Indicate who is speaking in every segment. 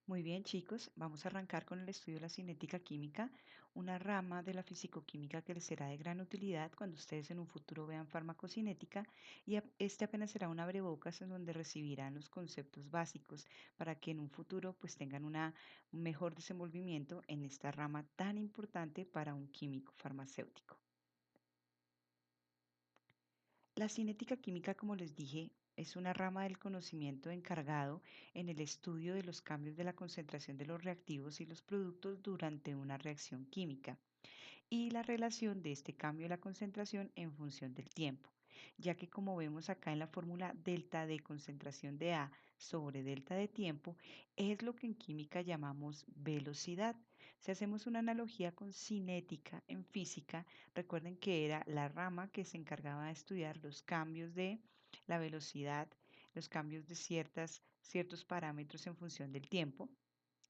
Speaker 1: Muy bien, chicos, vamos a arrancar con el estudio de la cinética química, una rama de la fisicoquímica que les será de gran utilidad cuando ustedes en un futuro vean farmacocinética y este apenas será un abrebocas en donde recibirán los conceptos básicos para que en un futuro pues tengan un mejor desenvolvimiento en esta rama tan importante para un químico farmacéutico. La cinética química, como les dije, es una rama del conocimiento encargado en el estudio de los cambios de la concentración de los reactivos y los productos durante una reacción química y la relación de este cambio de la concentración en función del tiempo, ya que como vemos acá en la fórmula delta de concentración de A sobre delta de tiempo, es lo que en química llamamos velocidad. Si hacemos una analogía con cinética en física, recuerden que era la rama que se encargaba de estudiar los cambios de la velocidad, los cambios de ciertos parámetros en función del tiempo.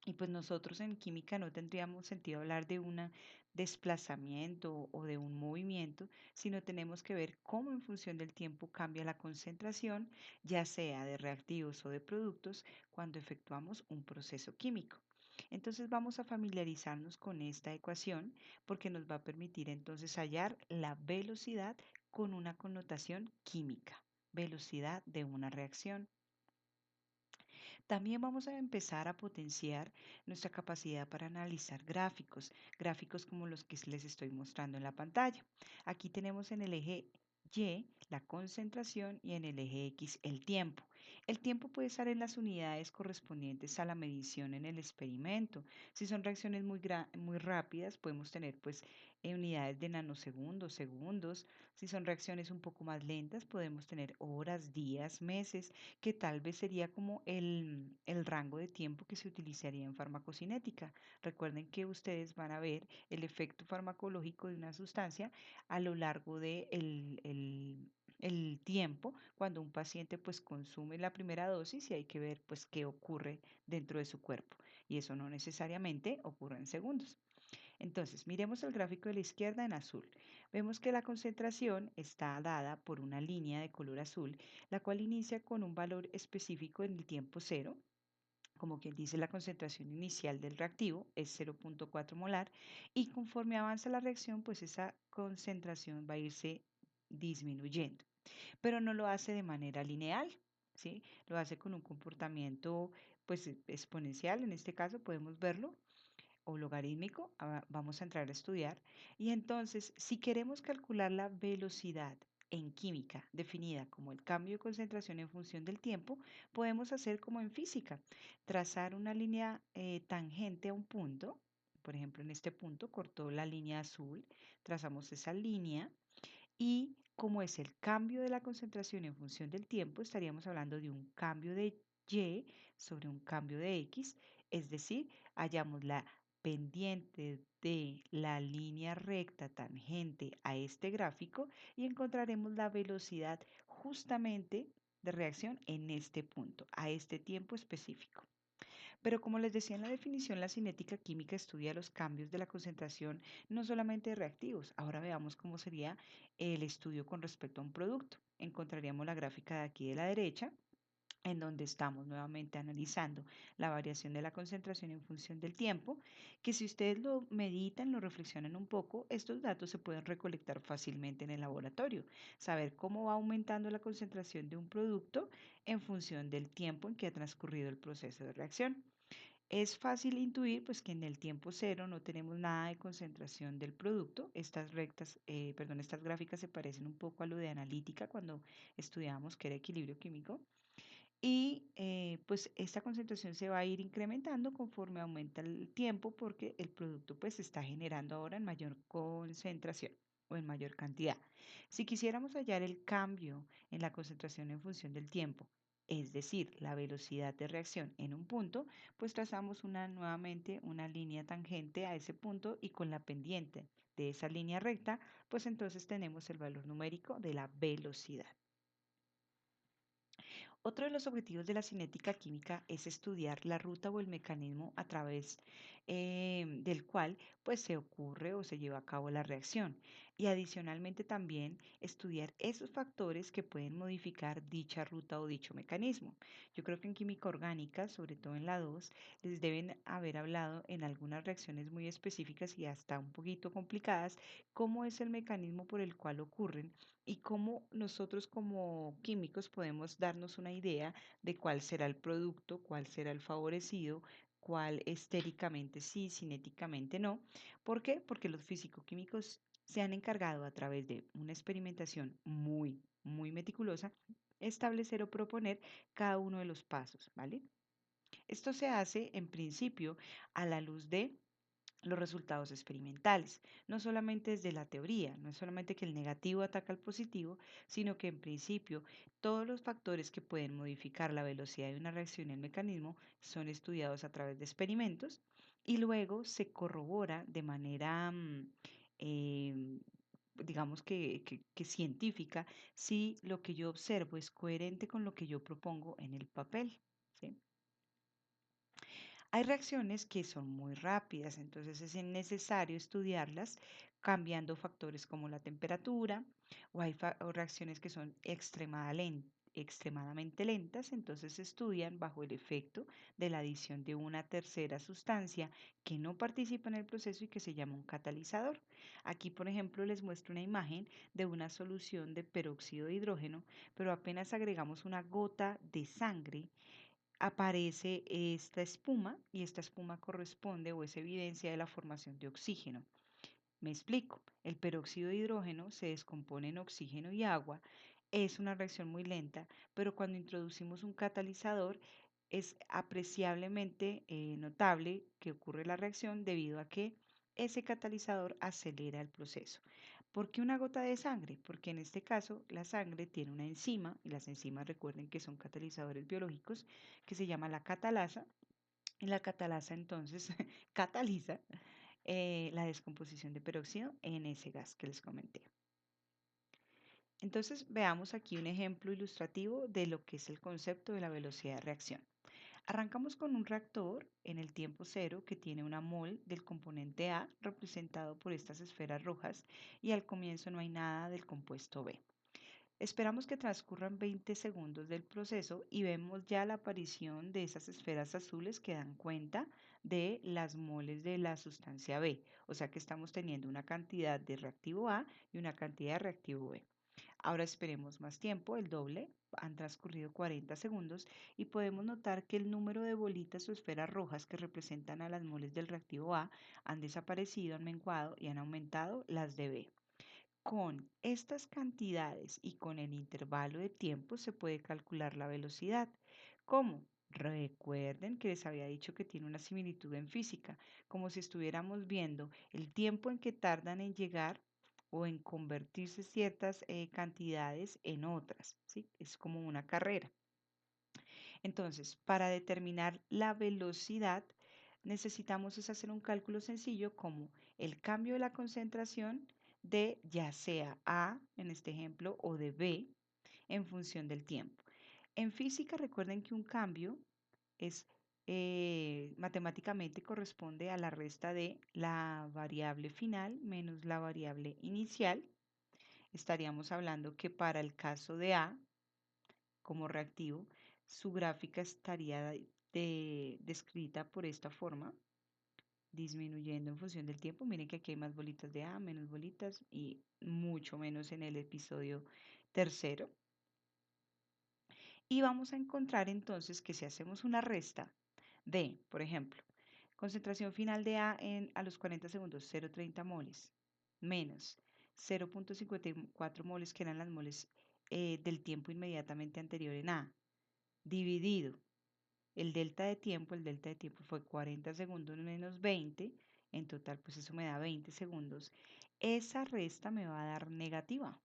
Speaker 1: Y pues nosotros en química no tendríamos sentido hablar de un desplazamiento o de un movimiento, sino tenemos que ver cómo en función del tiempo cambia la concentración, ya sea de reactivos o de productos, cuando efectuamos un proceso químico. Entonces vamos a familiarizarnos con esta ecuación porque nos va a permitir entonces hallar la velocidad con una connotación química, velocidad de una reacción. También vamos a empezar a potenciar nuestra capacidad para analizar gráficos, gráficos como los que les estoy mostrando en la pantalla. Aquí tenemos en el eje Y la concentración y en el eje X el tiempo. El tiempo puede estar en las unidades correspondientes a la medición en el experimento. Si son reacciones muy rápidas, podemos tener pues unidades de nanosegundos, segundos. Si son reacciones un poco más lentas, podemos tener horas, días, meses, que tal vez sería como el rango de tiempo que se utilizaría en farmacocinética. Recuerden que ustedes van a ver el efecto farmacológico de una sustancia a lo largo de el tiempo cuando un paciente pues consume la primera dosis y hay que ver pues qué ocurre dentro de su cuerpo y eso no necesariamente ocurre en segundos. Entonces, miremos el gráfico de la izquierda en azul. Vemos que la concentración está dada por una línea de color azul, la cual inicia con un valor específico en el tiempo cero. Como quien dice, la concentración inicial del reactivo es 0,4 molar y conforme avanza la reacción, pues esa concentración va a irse disminuyendo, pero no lo hace de manera lineal, ¿sí? Lo hace con un comportamiento pues exponencial, en este caso podemos verlo o logarítmico, vamos a entrar a estudiar. Y entonces, si queremos calcular la velocidad en química, definida como el cambio de concentración en función del tiempo, podemos hacer como en física, trazar una línea tangente a un punto. Por ejemplo, en este punto cortó la línea azul, trazamos esa línea y como es el cambio de la concentración en función del tiempo, estaríamos hablando de un cambio de Y sobre un cambio de X, es decir, hallamos la pendiente de la línea recta tangente a este gráfico y encontraremos la velocidad justamente de reacción en este punto, a este tiempo específico. Pero como les decía en la definición, la cinética química estudia los cambios de la concentración no solamente de reactivos. Ahora veamos cómo sería el estudio con respecto a un producto. Encontraríamos la gráfica de aquí de la derecha, en donde estamos nuevamente analizando la variación de la concentración en función del tiempo, que si ustedes lo meditan, lo reflexionan un poco, estos datos se pueden recolectar fácilmente en el laboratorio, saber cómo va aumentando la concentración de un producto en función del tiempo en que ha transcurrido el proceso de reacción. Es fácil intuir pues, que en el tiempo cero no tenemos nada de concentración del producto. Estas gráficas se parecen un poco a lo de analítica cuando estudiábamos que era equilibrio químico. Y pues esta concentración se va a ir incrementando conforme aumenta el tiempo porque el producto pues se está generando ahora en mayor concentración o en mayor cantidad. Si quisiéramos hallar el cambio en la concentración en función del tiempo, es decir, la velocidad de reacción en un punto, pues trazamos nuevamente una línea tangente a ese punto y con la pendiente de esa línea recta, pues entonces tenemos el valor numérico de la velocidad. Otro de los objetivos de la cinética química es estudiar la ruta o el mecanismo a través del cual pues, se ocurre o se lleva a cabo la reacción. y adicionalmente también estudiar esos factores que pueden modificar dicha ruta o dicho mecanismo. Yo creo que en química orgánica, sobre todo en la 2, les deben haber hablado en algunas reacciones muy específicas y hasta un poquito complicadas, cómo es el mecanismo por el cual ocurren y cómo nosotros como químicos podemos darnos una idea de cuál será el producto, cuál será el favorecido, cuál estéricamente sí, cinéticamente no. ¿Por qué? Porque los físico-químicos se han encargado a través de una experimentación muy meticulosa establecer o proponer cada uno de los pasos, ¿vale? Esto se hace en principio a la luz de los resultados experimentales, no solamente desde la teoría, no es solamente que el negativo ataca al positivo, sino que en principio todos los factores que pueden modificar la velocidad de una reacción en el mecanismo son estudiados a través de experimentos y luego se corrobora de manera, em, digamos que científica, si lo que yo observo es coherente con lo que yo propongo en el papel. ¿Sí? Hay reacciones que son muy rápidas, entonces es necesario estudiarlas cambiando factores como la temperatura o hay o reacciones que son extremadamente lentas, entonces se estudian bajo el efecto de la adición de una tercera sustancia que no participa en el proceso y que se llama un catalizador. Aquí, por ejemplo, les muestro una imagen de una solución de peróxido de hidrógeno, pero apenas agregamos una gota de sangre aparece esta espuma y esta espuma corresponde o es evidencia de la formación de oxígeno. Me explico, el peróxido de hidrógeno se descompone en oxígeno y agua, es una reacción muy lenta, pero cuando introducimos un catalizador es apreciablemente notable que ocurre la reacción debido a que ese catalizador acelera el proceso. ¿Por qué una gota de sangre? Porque en este caso la sangre tiene una enzima, y las enzimas recuerden que son catalizadores biológicos, que se llama la catalasa, y la catalasa entonces cataliza la descomposición de peróxido en ese gas que les comenté. Entonces veamos aquí un ejemplo ilustrativo de lo que es el concepto de la velocidad de reacción. Arrancamos con un reactor en el tiempo cero que tiene una mol del componente A representado por estas esferas rojas y al comienzo no hay nada del compuesto B. Esperamos que transcurran 20 segundos del proceso y vemos ya la aparición de esas esferas azules que dan cuenta de las moles de la sustancia B. O sea que estamos teniendo una cantidad de reactivo A y una cantidad de reactivo B. Ahora esperemos más tiempo, el doble. Han transcurrido 40 segundos y podemos notar que el número de bolitas o esferas rojas que representan a las moles del reactivo A han desaparecido, han menguado y han aumentado las de B. Con estas cantidades y con el intervalo de tiempo se puede calcular la velocidad. ¿Cómo? Recuerden que les había dicho que tiene una similitud en física, como si estuviéramos viendo el tiempo en que tardan en llegar o en convertirse ciertas cantidades en otras, ¿sí? Es como una carrera. Entonces, para determinar la velocidad, necesitamos es hacer un cálculo sencillo como el cambio de la concentración de ya sea A, en este ejemplo, o de B, en función del tiempo. En física, recuerden que un cambio es matemáticamente corresponde a la resta de la variable final menos la variable inicial. Estaríamos hablando que para el caso de A, como reactivo, su gráfica estaría descrita por esta forma, disminuyendo en función del tiempo. Miren que aquí hay más bolitas de A, menos bolitas y mucho menos en el episodio tercero. Y vamos a encontrar entonces que si hacemos una resta de, por ejemplo, concentración final de A a los 40 segundos, 0,30 moles, menos 0,54 moles, que eran las moles del tiempo inmediatamente anterior en A, dividido el delta de tiempo fue 40 segundos menos 20, en total pues eso me da 20 segundos. Esa resta me va a dar negativa.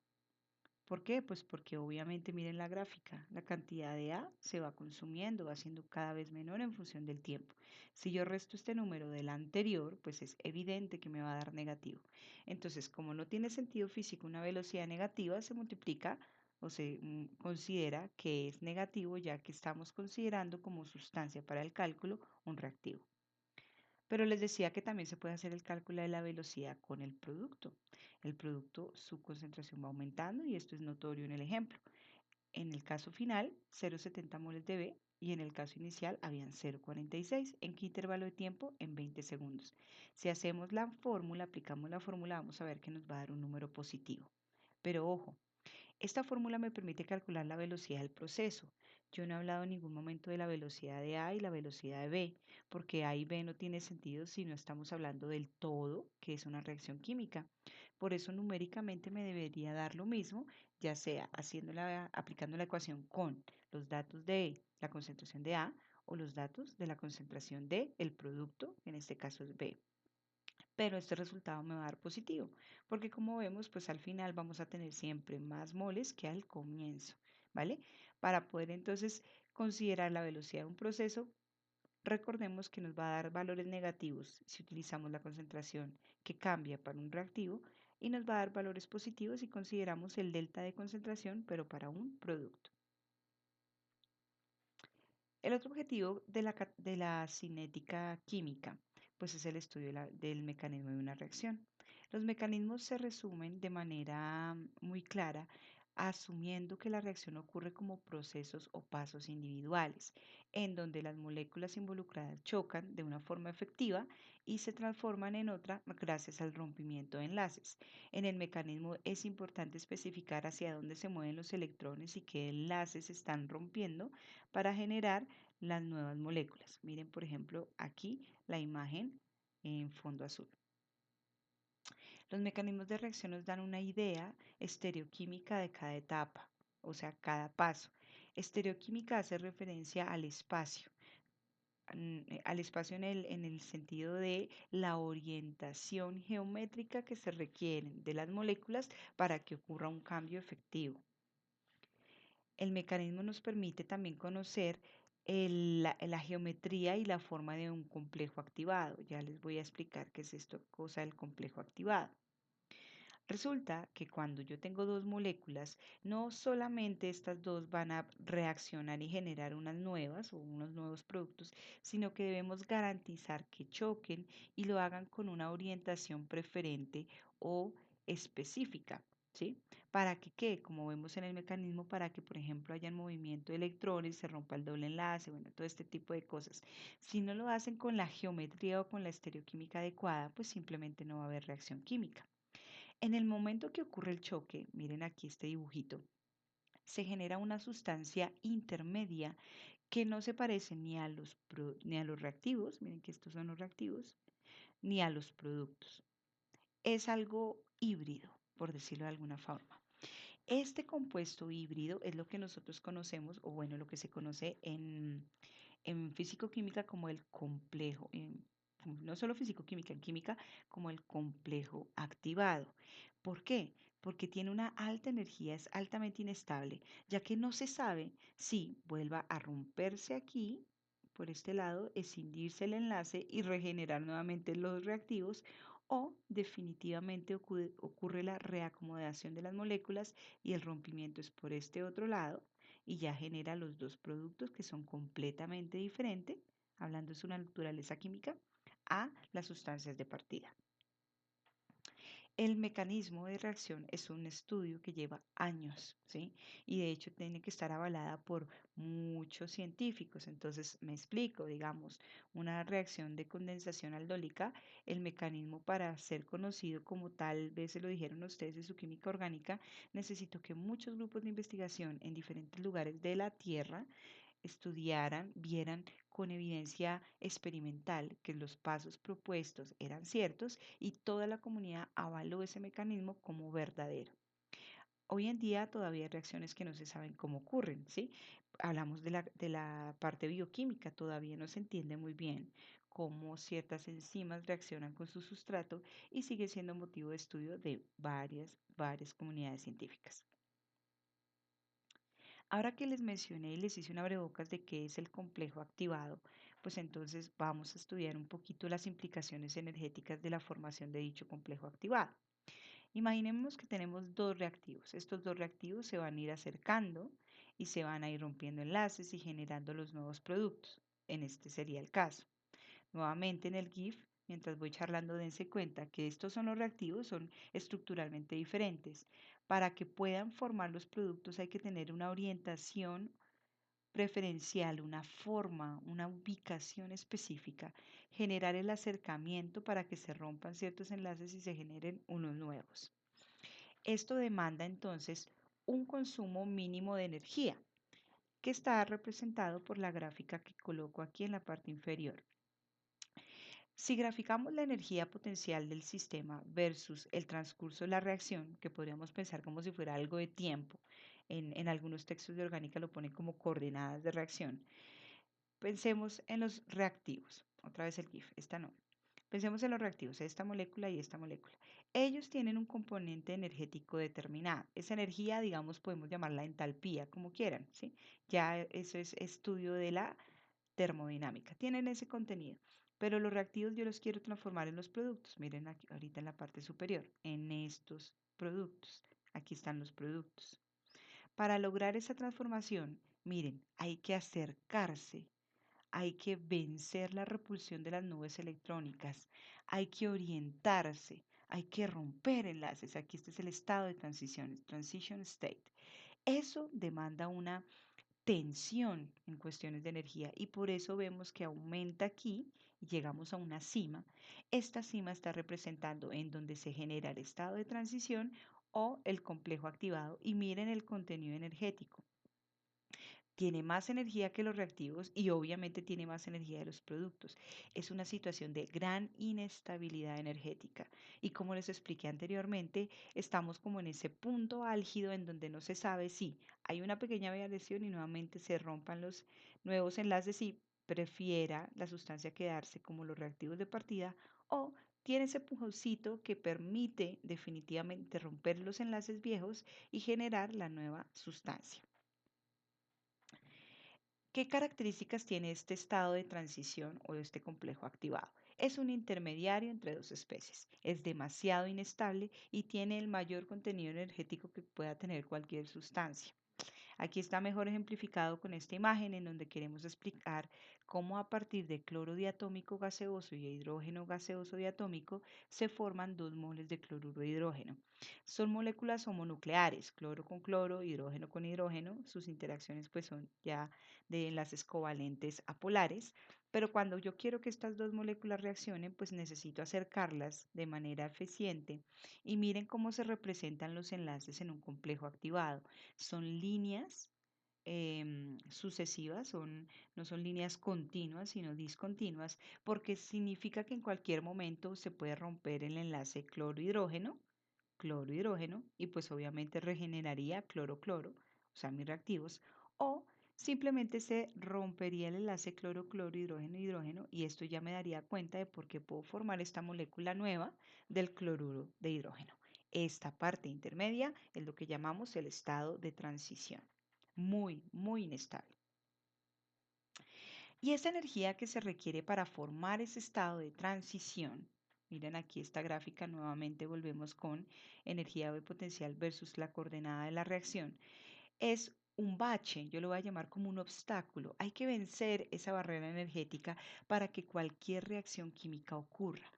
Speaker 1: ¿Por qué? Pues porque obviamente miren la gráfica, la cantidad de A se va consumiendo, va siendo cada vez menor en función del tiempo. Si yo resto este número del anterior, pues es evidente que me va a dar negativo. Entonces, como no tiene sentido físico una velocidad negativa, se multiplica o se considera que es negativo ya que estamos considerando como sustancia para el cálculo un reactivo. Pero les decía que también se puede hacer el cálculo de la velocidad con el producto. El producto, su concentración va aumentando y esto es notorio en el ejemplo. En el caso final, 0,70 moles de B y en el caso inicial habían 0,46. ¿En qué intervalo de tiempo? En 20 segundos. Si hacemos la fórmula, aplicamos la fórmula, vamos a ver que nos va a dar un número positivo. Pero ojo, esta fórmula me permite calcular la velocidad del proceso. Yo no he hablado en ningún momento de la velocidad de A y la velocidad de B, porque A y B no tiene sentido si no estamos hablando del todo, que es una reacción química. Por eso numéricamente me debería dar lo mismo, ya sea aplicando la ecuación con los datos de la concentración de A o los datos de la concentración de el producto, que en este caso es B, pero este resultado me va a dar positivo, porque como vemos, pues al final vamos a tener siempre más moles que al comienzo, ¿vale? Para poder entonces considerar la velocidad de un proceso, recordemos que nos va a dar valores negativos si utilizamos la concentración que cambia para un reactivo y nos va a dar valores positivos si consideramos el delta de concentración, pero para un producto. El otro objetivo de la cinética química, pues es el estudio del mecanismo de una reacción. Los mecanismos se resumen de manera muy clara, asumiendo que la reacción ocurre como procesos o pasos individuales, en donde las moléculas involucradas chocan de una forma efectiva y se transforman en otra gracias al rompimiento de enlaces. En el mecanismo es importante especificar hacia dónde se mueven los electrones y qué enlaces están rompiendo para generar las nuevas moléculas. Miren, por ejemplo, aquí la imagen en fondo azul. Los mecanismos de reacción nos dan una idea estereoquímica de cada etapa, o sea, cada paso. Estereoquímica hace referencia al espacio en el sentido de la orientación geométrica que se requiere de las moléculas para que ocurra un cambio efectivo. El mecanismo nos permite también conocer la geometría y la forma de un complejo activado. Ya les voy a explicar qué es esto, cosa del complejo activado. Resulta que cuando yo tengo dos moléculas, no solamente estas dos van a reaccionar y generar unas nuevas o unos nuevos productos, sino que debemos garantizar que choquen y lo hagan con una orientación preferente o específica. ¿Sí? Para que, ¿qué? Como vemos en el mecanismo, para que, por ejemplo, haya movimiento de electrones, se rompa el doble enlace, bueno, todo este tipo de cosas. Si no lo hacen con la geometría o con la estereoquímica adecuada, pues simplemente no va a haber reacción química. En el momento que ocurre el choque, miren aquí este dibujito, se genera una sustancia intermedia que no se parece ni a los reactivos, miren que estos son los reactivos, ni a los productos. Es algo híbrido, por decirlo de alguna forma. Este compuesto híbrido es lo que nosotros conocemos, o bueno, lo que se conoce en físico-química como el complejo, no solo físico-química, en química como el complejo activado. ¿Por qué? Porque tiene una alta energía, es altamente inestable, ya que no se sabe si vuelva a romperse aquí, por este lado, escindirse el enlace y regenerar nuevamente los reactivos, o definitivamente ocurre la reacomodación de las moléculas y el rompimiento es por este otro lado y ya genera los dos productos que son completamente diferentes, hablando de su naturaleza química, a las sustancias de partida. El mecanismo de reacción es un estudio que lleva años, ¿sí? Y de hecho tiene que estar avalada por muchos científicos. Entonces, me explico, digamos, una reacción de condensación aldólica, el mecanismo para ser conocido como tal vez se lo dijeron ustedes de su química orgánica, necesito que muchos grupos de investigación en diferentes lugares de la Tierra estudiaran, vieran con evidencia experimental que los pasos propuestos eran ciertos y toda la comunidad avaló ese mecanismo como verdadero. Hoy en día todavía hay reacciones que no se saben cómo ocurren, ¿sí? Hablamos de la parte bioquímica, todavía no se entiende muy bien cómo ciertas enzimas reaccionan con su sustrato y sigue siendo motivo de estudio de varias comunidades científicas. Ahora que les mencioné y les hice una abrebocas de qué es el complejo activado, pues entonces vamos a estudiar un poquito las implicaciones energéticas de la formación de dicho complejo activado. Imaginemos que tenemos dos reactivos. Estos dos reactivos se van a ir acercando y se van a ir rompiendo enlaces y generando los nuevos productos. En este sería el caso. Nuevamente en el GIF, mientras voy charlando, dense cuenta que estos son los reactivos, son estructuralmente diferentes. Para que puedan formar los productos hay que tener una orientación preferencial, una forma, una ubicación específica, generar el acercamiento para que se rompan ciertos enlaces y se generen unos nuevos. Esto demanda entonces un consumo mínimo de energía, que está representado por la gráfica que coloco aquí en la parte inferior. Si graficamos la energía potencial del sistema versus el transcurso de la reacción, que podríamos pensar como si fuera algo de tiempo, en algunos textos de orgánica lo ponen como coordenadas de reacción. Pensemos en los reactivos. Otra vez el GIF, esta no. Pensemos en los reactivos, esta molécula y esta molécula. Ellos tienen un componente energético determinado. Esa energía, digamos, podemos llamarla entalpía, como quieran, ¿sí? Ya eso es estudio de la termodinámica. Tienen ese contenido. Pero los reactivos yo los quiero transformar en los productos. Miren aquí, ahorita en la parte superior, en estos productos. Aquí están los productos. Para lograr esa transformación, miren, hay que acercarse, hay que vencer la repulsión de las nubes electrónicas, hay que orientarse, hay que romper enlaces. Aquí este es el estado de transición, transition state. Eso demanda una tensión en cuestiones de energía y por eso vemos que aumenta aquí y llegamos a una cima. Esta cima está representando en donde se genera el estado de transición o el complejo activado y miren el contenido energético. Tiene más energía que los reactivos y obviamente tiene más energía de los productos. Es una situación de gran inestabilidad energética. Y como les expliqué anteriormente, estamos como en ese punto álgido en donde no se sabe si hay una pequeña variación y nuevamente se rompan los nuevos enlaces y prefiera la sustancia quedarse como los reactivos de partida o tiene ese pujoncito que permite definitivamente romper los enlaces viejos y generar la nueva sustancia. ¿Qué características tiene este estado de transición o este complejo activado? Es un intermediario entre dos especies, es demasiado inestable y tiene el mayor contenido energético que pueda tener cualquier sustancia. Aquí está mejor ejemplificado con esta imagen en donde queremos explicar cómo a partir de cloro diatómico gaseoso y hidrógeno gaseoso diatómico se forman dos moles de cloruro de hidrógeno. Son moléculas homonucleares, cloro con cloro, hidrógeno con hidrógeno. Sus interacciones pues son ya de enlaces covalentes apolares. Pero cuando yo quiero que estas dos moléculas reaccionen, pues necesito acercarlas de manera eficiente. Y miren cómo se representan los enlaces en un complejo activado. Son líneas sucesivas, no son líneas continuas, sino discontinuas, porque significa que en cualquier momento se puede romper el enlace cloro-hidrógeno, y pues obviamente regeneraría cloro-cloro, o sea, mis reactivos, o simplemente se rompería el enlace cloro-cloro-hidrógeno-hidrógeno, y esto ya me daría cuenta de por qué puedo formar esta molécula nueva del cloruro de hidrógeno. Esta parte intermedia es lo que llamamos el estado de transición. Muy, muy inestable. Y esa energía que se requiere para formar ese estado de transición, miren aquí esta gráfica, nuevamente volvemos con energía de potencial versus la coordenada de la reacción, es un bache, yo lo voy a llamar como un obstáculo. Hay que vencer esa barrera energética para que cualquier reacción química ocurra.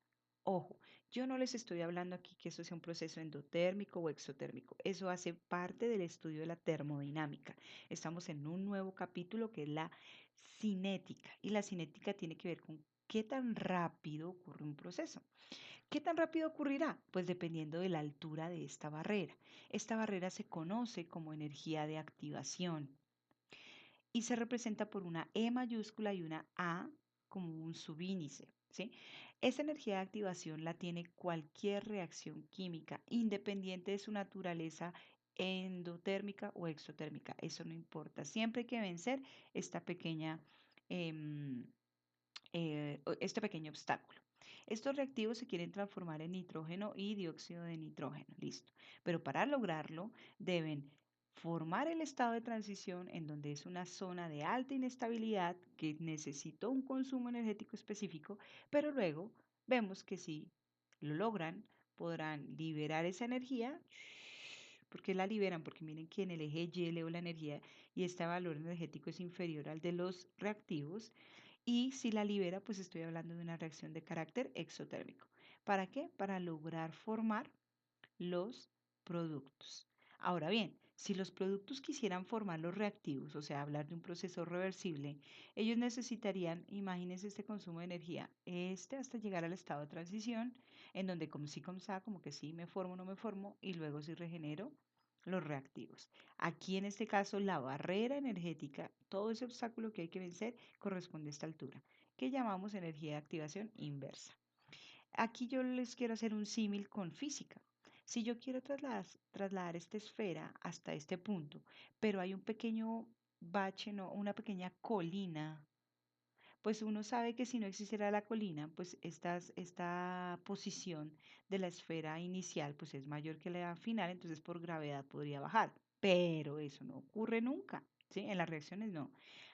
Speaker 1: Ojo, yo no les estoy hablando aquí que eso sea un proceso endotérmico o exotérmico. Eso hace parte del estudio de la termodinámica. Estamos en un nuevo capítulo que es la cinética. Y la cinética tiene que ver con qué tan rápido ocurre un proceso. ¿Qué tan rápido ocurrirá? Pues dependiendo de la altura de esta barrera. Esta barrera se conoce como energía de activación y se representa por una E mayúscula y una A como un subíndice, ¿sí? Esa energía de activación la tiene cualquier reacción química, independiente de su naturaleza endotérmica o exotérmica. Eso no importa. Siempre hay que vencer esta pequeña em, este pequeño obstáculo. Estos reactivos se quieren transformar en nitrógeno y dióxido de nitrógeno, listo. Pero para lograrlo deben formar el estado de transición en donde es una zona de alta inestabilidad que necesitó un consumo energético específico, pero luego vemos que si lo logran, podrán liberar esa energía. ¿Por qué la liberan? Porque miren que en el eje Y leo la energía y este valor energético es inferior al de los reactivos Y si la libera, pues estoy hablando de una reacción de carácter exotérmico. ¿Para qué? Para lograr formar los productos. Ahora bien, si los productos quisieran formar los reactivos, o sea, hablar de un proceso reversible, ellos necesitarían, imagínense este consumo de energía, hasta llegar al estado de transición, en donde como sí, como sa, como que sí me formo, no me formo, y luego sí regenero los reactivos. Aquí en este caso, la barrera energética, todo ese obstáculo que hay que vencer, corresponde a esta altura, que llamamos energía de activación inversa. Aquí yo les quiero hacer un símil con física. Si yo quiero trasladar esta esfera hasta este punto, pero hay un pequeño bache, no, una pequeña colina, pues uno sabe que si no existiera la colina, pues esta posición de la esfera inicial pues es mayor que la final, entonces por gravedad podría bajar. Pero eso no ocurre nunca, ¿sí? En las reacciones no.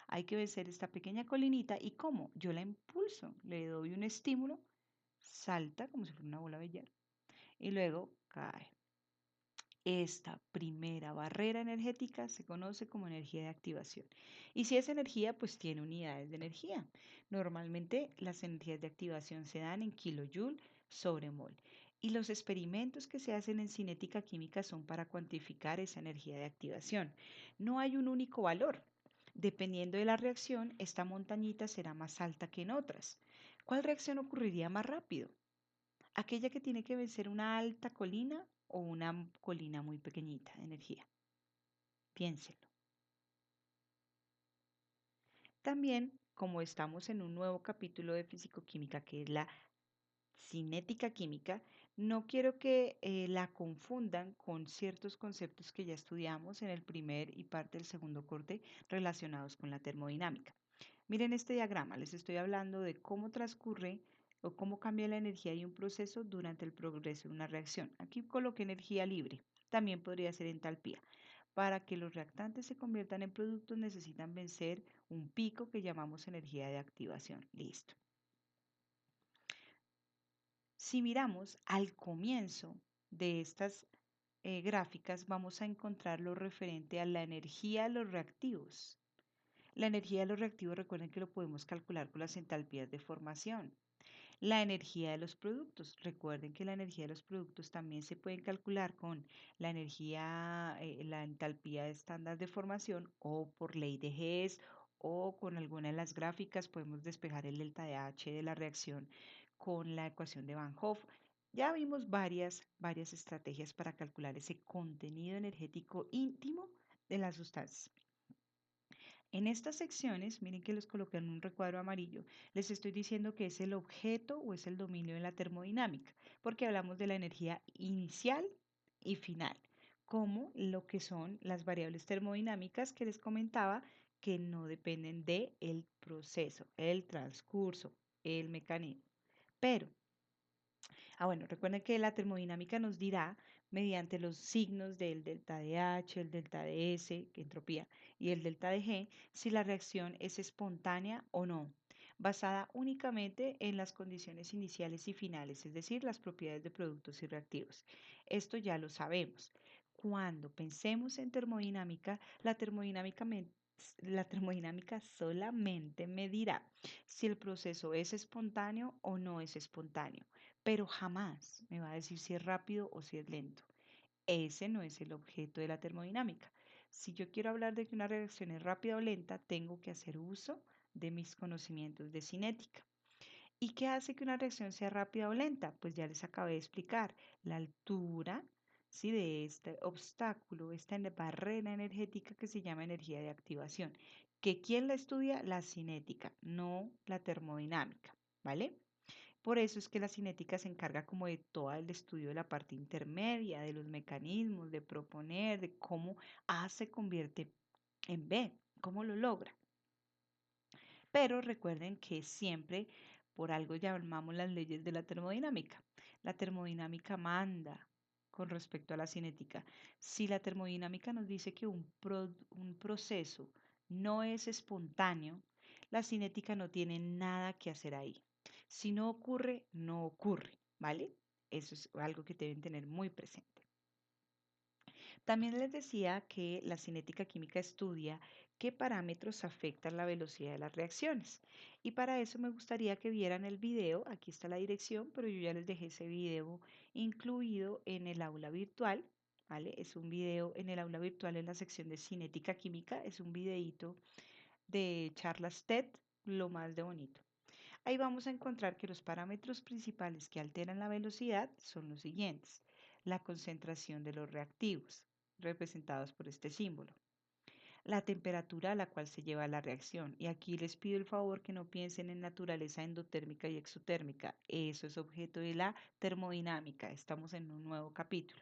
Speaker 1: Hay que vencer esta pequeña colinita y ¿cómo? Yo la impulso, le doy un estímulo, salta como si fuera una bola de billar y luego cae. Esta primera barrera energética se conoce como energía de activación. Y si es energía, pues tiene unidades de energía. Normalmente las energías de activación se dan en kilojoule sobre mol. Y los experimentos que se hacen en cinética química son para cuantificar esa energía de activación. No hay un único valor. Dependiendo de la reacción, esta montañita será más alta que en otras. ¿Cuál reacción ocurriría más rápido? Aquella que tiene que vencer una alta colina o una colina muy pequeñita de energía. Piénselo. También, como estamos en un nuevo capítulo de fisicoquímica que es la cinética química, no quiero que la confundan con ciertos conceptos que ya estudiamos en el primer y parte del segundo corte relacionados con la termodinámica. Miren este diagrama, les estoy hablando de cómo transcurre o cómo cambia la energía de un proceso durante el progreso de una reacción. Aquí coloqué energía libre, también podría ser entalpía. Para que los reactantes se conviertan en productos necesitan vencer un pico que llamamos energía de activación. Listo. Si miramos al comienzo de estas gráficas, vamos a encontrar lo referente a la energía de los reactivos. La energía de los reactivos, recuerden que lo podemos calcular con las entalpías de formación. La energía de los productos. Recuerden que la energía de los productos también se pueden calcular con la energía, la entalpía estándar de formación o por ley de Hess o con alguna de las gráficas podemos despejar el delta de H de la reacción con la ecuación de Van Hoff. Ya vimos varias estrategias para calcular ese contenido energético íntimo de las sustancias. En estas secciones, miren que los coloqué en un recuadro amarillo, les estoy diciendo que es el objeto o es el dominio de la termodinámica, porque hablamos de la energía inicial y final, como lo que son las variables termodinámicas que les comentaba que no dependen del proceso, el transcurso, el mecanismo. Pero bueno, recuerden que la termodinámica nos dirá, mediante los signos del delta de H, el delta de S, que entropía, y el delta de G, si la reacción es espontánea o no, basada únicamente en las condiciones iniciales y finales, es decir, las propiedades de productos y reactivos. Esto ya lo sabemos. Cuando pensemos en termodinámica, la termodinámica solamente medirá si el proceso es espontáneo o no es espontáneo, pero jamás me va a decir si es rápido o si es lento. Ese no es el objeto de la termodinámica. Si yo quiero hablar de que una reacción es rápida o lenta, tengo que hacer uso de mis conocimientos de cinética. ¿Y qué hace que una reacción sea rápida o lenta? Pues ya les acabé de explicar la altura, ¿sí? De este obstáculo, esta barrera energética que se llama energía de activación. ¿Que quién la estudia? La cinética, no la termodinámica, ¿vale? Por eso es que la cinética se encarga como de todo el estudio de la parte intermedia, de los mecanismos, de proponer, de cómo A se convierte en B, cómo lo logra. Pero recuerden que siempre por algo llamamos las leyes de la termodinámica. La termodinámica manda con respecto a la cinética. Si la termodinámica nos dice que un proceso no es espontáneo, la cinética no tiene nada que hacer ahí. Si no ocurre, no ocurre, ¿vale? Eso es algo que deben tener muy presente. También les decía que la cinética química estudia qué parámetros afectan la velocidad de las reacciones. Y para eso me gustaría que vieran el video, aquí está la dirección, pero yo ya les dejé ese video incluido en el aula virtual, ¿vale? Es un video en el aula virtual en la sección de cinética química, es un videíto de charlas TED, lo más de bonito. Ahí vamos a encontrar que los parámetros principales que alteran la velocidad son los siguientes. La concentración de los reactivos, representados por este símbolo. La temperatura a la cual se lleva la reacción. Y aquí les pido el favor que no piensen en naturaleza endotérmica y exotérmica. Eso es objeto de la termodinámica. Estamos en un nuevo capítulo.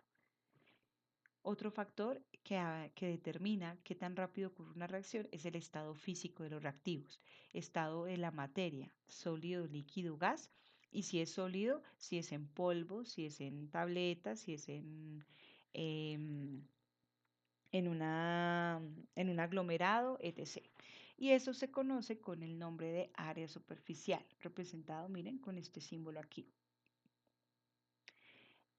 Speaker 1: Otro factor que determina qué tan rápido ocurre una reacción es el estado físico de los reactivos, estado de la materia, sólido, líquido, gas, y si es sólido, si es en polvo, si es en tabletas, si es em, en un aglomerado, etc. Y eso se conoce con el nombre de área superficial, representado, miren, con este símbolo aquí.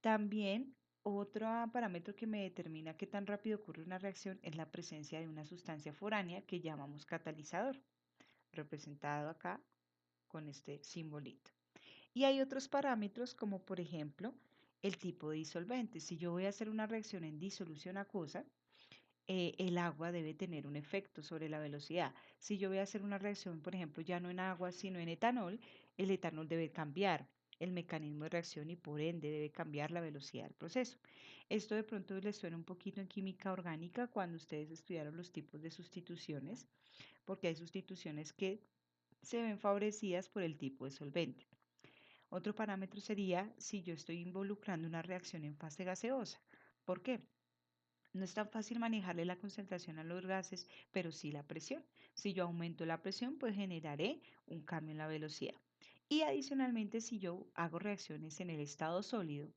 Speaker 1: También otro parámetro que me determina qué tan rápido ocurre una reacción es la presencia de una sustancia foránea que llamamos catalizador, representado acá con este simbolito. Y hay otros parámetros como por ejemplo el tipo de disolvente. Si yo voy a hacer una reacción en disolución acuosa, el agua debe tener un efecto sobre la velocidad. Si yo voy a hacer una reacción, por ejemplo, ya no en agua, sino en etanol, el etanol debe cambiar el mecanismo de reacción y por ende debe cambiar la velocidad del proceso. Esto de pronto les suena un poquito en química orgánica cuando ustedes estudiaron los tipos de sustituciones, porque hay sustituciones que se ven favorecidas por el tipo de solvente. Otro parámetro sería si yo estoy involucrando una reacción en fase gaseosa. ¿Por qué? No es tan fácil manejarle la concentración a los gases, pero sí la presión. Si yo aumento la presión, pues generaré un cambio en la velocidad. Y adicionalmente, si yo hago reacciones en el estado sólido,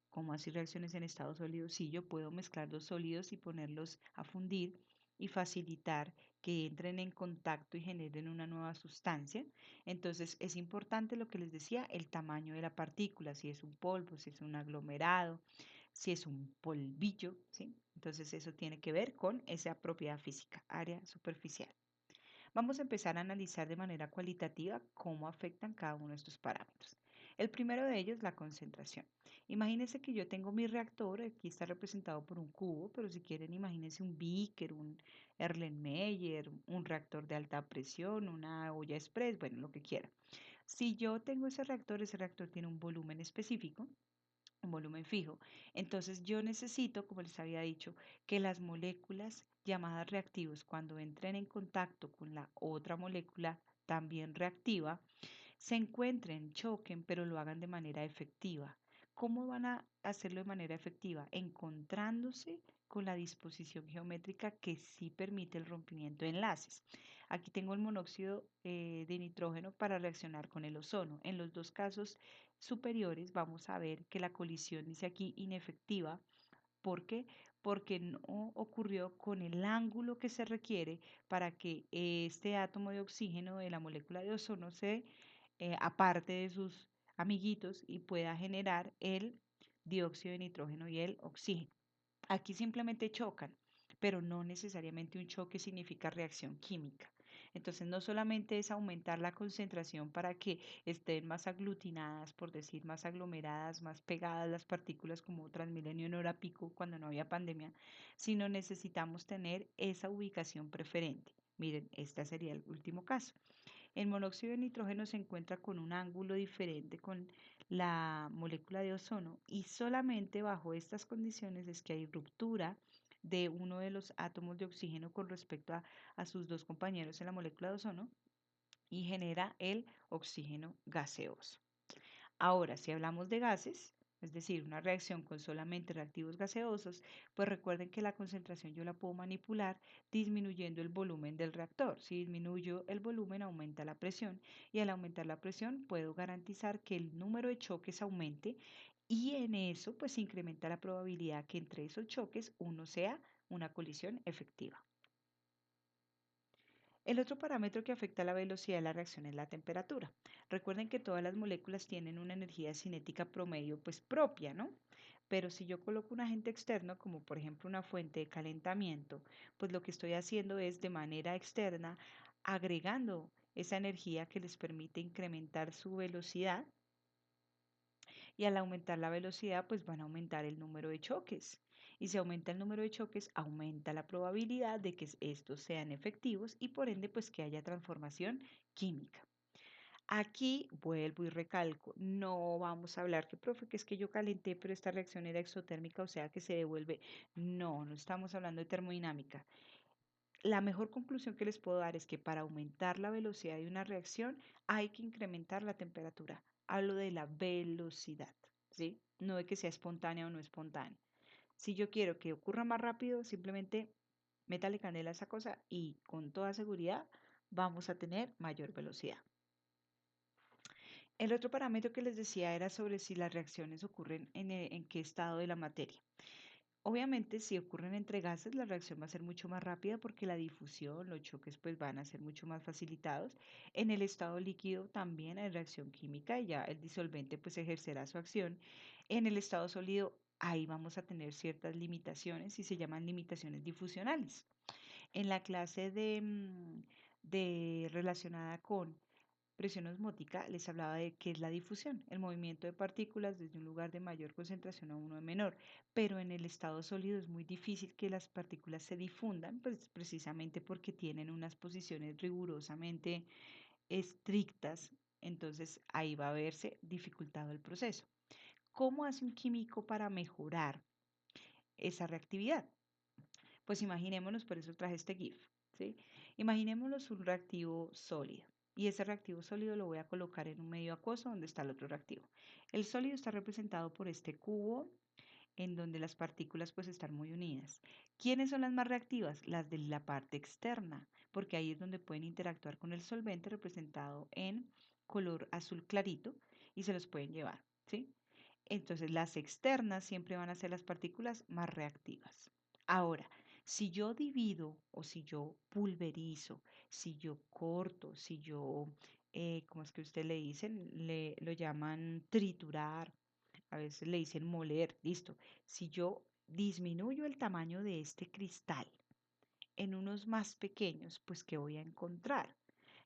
Speaker 1: ¿cómo así reacciones en estado sólido? Si yo puedo mezclar dos sólidos y ponerlos a fundir y facilitar que entren en contacto y generen una nueva sustancia. Entonces es importante lo que les decía, el tamaño de la partícula, si es un polvo, si es un aglomerado, si es un polvillo, ¿sí? Entonces eso tiene que ver con esa propiedad física, área superficial. Vamos a empezar a analizar de manera cualitativa cómo afectan cada uno de estos parámetros. El primero de ellos, la concentración. Imagínense que yo tengo mi reactor, aquí está representado por un cubo, pero si quieren imagínense un beaker, un Erlenmeyer, un reactor de alta presión, una olla express, bueno, lo que quiera. Si yo tengo ese reactor tiene un volumen específico, un volumen fijo. Entonces yo necesito, como les había dicho, que las moléculas llamadas reactivos, cuando entren en contacto con la otra molécula también reactiva, se encuentren, choquen, pero lo hagan de manera efectiva. ¿Cómo van a hacerlo de manera efectiva? Encontrándose con la disposición geométrica que sí permite el rompimiento de enlaces. Aquí tengo el monóxido de nitrógeno para reaccionar con el ozono. En los dos casos superiores vamos a ver que la colisión dice aquí inefectiva. ¿Por qué? Porque no ocurrió con el ángulo que se requiere para que este átomo de oxígeno de la molécula de ozono se aparte de sus amiguitos y pueda generar el dióxido de nitrógeno y el oxígeno. Aquí simplemente chocan, pero no necesariamente un choque significa reacción química. Entonces, no solamente es aumentar la concentración para que estén más aglutinadas, por decir, más aglomeradas, más pegadas las partículas como Transmilenio en hora pico cuando no había pandemia, sino necesitamos tener esa ubicación preferente. Miren, este sería el último caso. El monóxido de nitrógeno se encuentra con un ángulo diferente con la molécula de ozono y solamente bajo estas condiciones es que hay ruptura de uno de los átomos de oxígeno con respecto a sus dos compañeros en la molécula de ozono y genera el oxígeno gaseoso. Ahora, si hablamos de gases, es decir, una reacción con solamente reactivos gaseosos, pues recuerden que la concentración yo la puedo manipular disminuyendo el volumen del reactor. Si disminuyo el volumen, aumenta la presión y al aumentar la presión puedo garantizar que el número de choques aumente y en eso pues incrementa la probabilidad que entre esos choques uno sea una colisión efectiva. El otro parámetro que afecta la velocidad de la reacción es la temperatura. Recuerden que todas las moléculas tienen una energía cinética promedio pues propia, ¿no? Pero si yo coloco un agente externo, como por ejemplo una fuente de calentamiento, pues lo que estoy haciendo es de manera externa agregando esa energía que les permite incrementar su velocidad y al aumentar la velocidad, pues van a aumentar el número de choques. Y si aumenta el número de choques, aumenta la probabilidad de que estos sean efectivos y por ende, pues que haya transformación química. Aquí vuelvo y recalco, no vamos a hablar que, profe, que es que yo calenté, pero esta reacción era exotérmica, o sea que se devuelve. No, no estamos hablando de termodinámica. La mejor conclusión que les puedo dar es que para aumentar la velocidad de una reacción hay que incrementar la temperatura. Hablo de la velocidad, ¿sí? No de que sea espontánea o no espontánea. Si yo quiero que ocurra más rápido, simplemente métale candela a esa cosa y con toda seguridad vamos a tener mayor velocidad. El otro parámetro que les decía era sobre si las reacciones ocurren en qué estado de la materia. Obviamente, si ocurren entre gases, la reacción va a ser mucho más rápida porque la difusión, los choques, pues van a ser mucho más facilitados. En el estado líquido también hay reacción química y ya el disolvente pues ejercerá su acción. En el estado sólido, ahí vamos a tener ciertas limitaciones y se llaman limitaciones difusionales. En la clase de relacionada con presión osmótica les hablaba de qué es la difusión, el movimiento de partículas desde un lugar de mayor concentración a uno de menor, pero en el estado sólido es muy difícil que las partículas se difundan, pues precisamente porque tienen unas posiciones rigurosamente estrictas, entonces ahí va a verse dificultado el proceso. ¿Cómo hace un químico para mejorar esa reactividad? Pues imaginémonos, por eso traje este GIF, ¿sí? Imaginémonos un reactivo sólido. Y ese reactivo sólido lo voy a colocar en un medio acuoso donde está el otro reactivo. El sólido está representado por este cubo en donde las partículas pues están muy unidas. ¿Quiénes son las más reactivas? Las de la parte externa, porque ahí es donde pueden interactuar con el solvente representado en color azul clarito y se los pueden llevar, ¿sí? Entonces las externas siempre van a ser las partículas más reactivas. Ahora, si yo divido o si yo pulverizo, si yo corto, si yo, ¿cómo es que usted le dicen? Lo llaman triturar, a veces le dicen moler, listo. Si yo disminuyo el tamaño de este cristal en unos más pequeños, pues ¿qué voy a encontrar?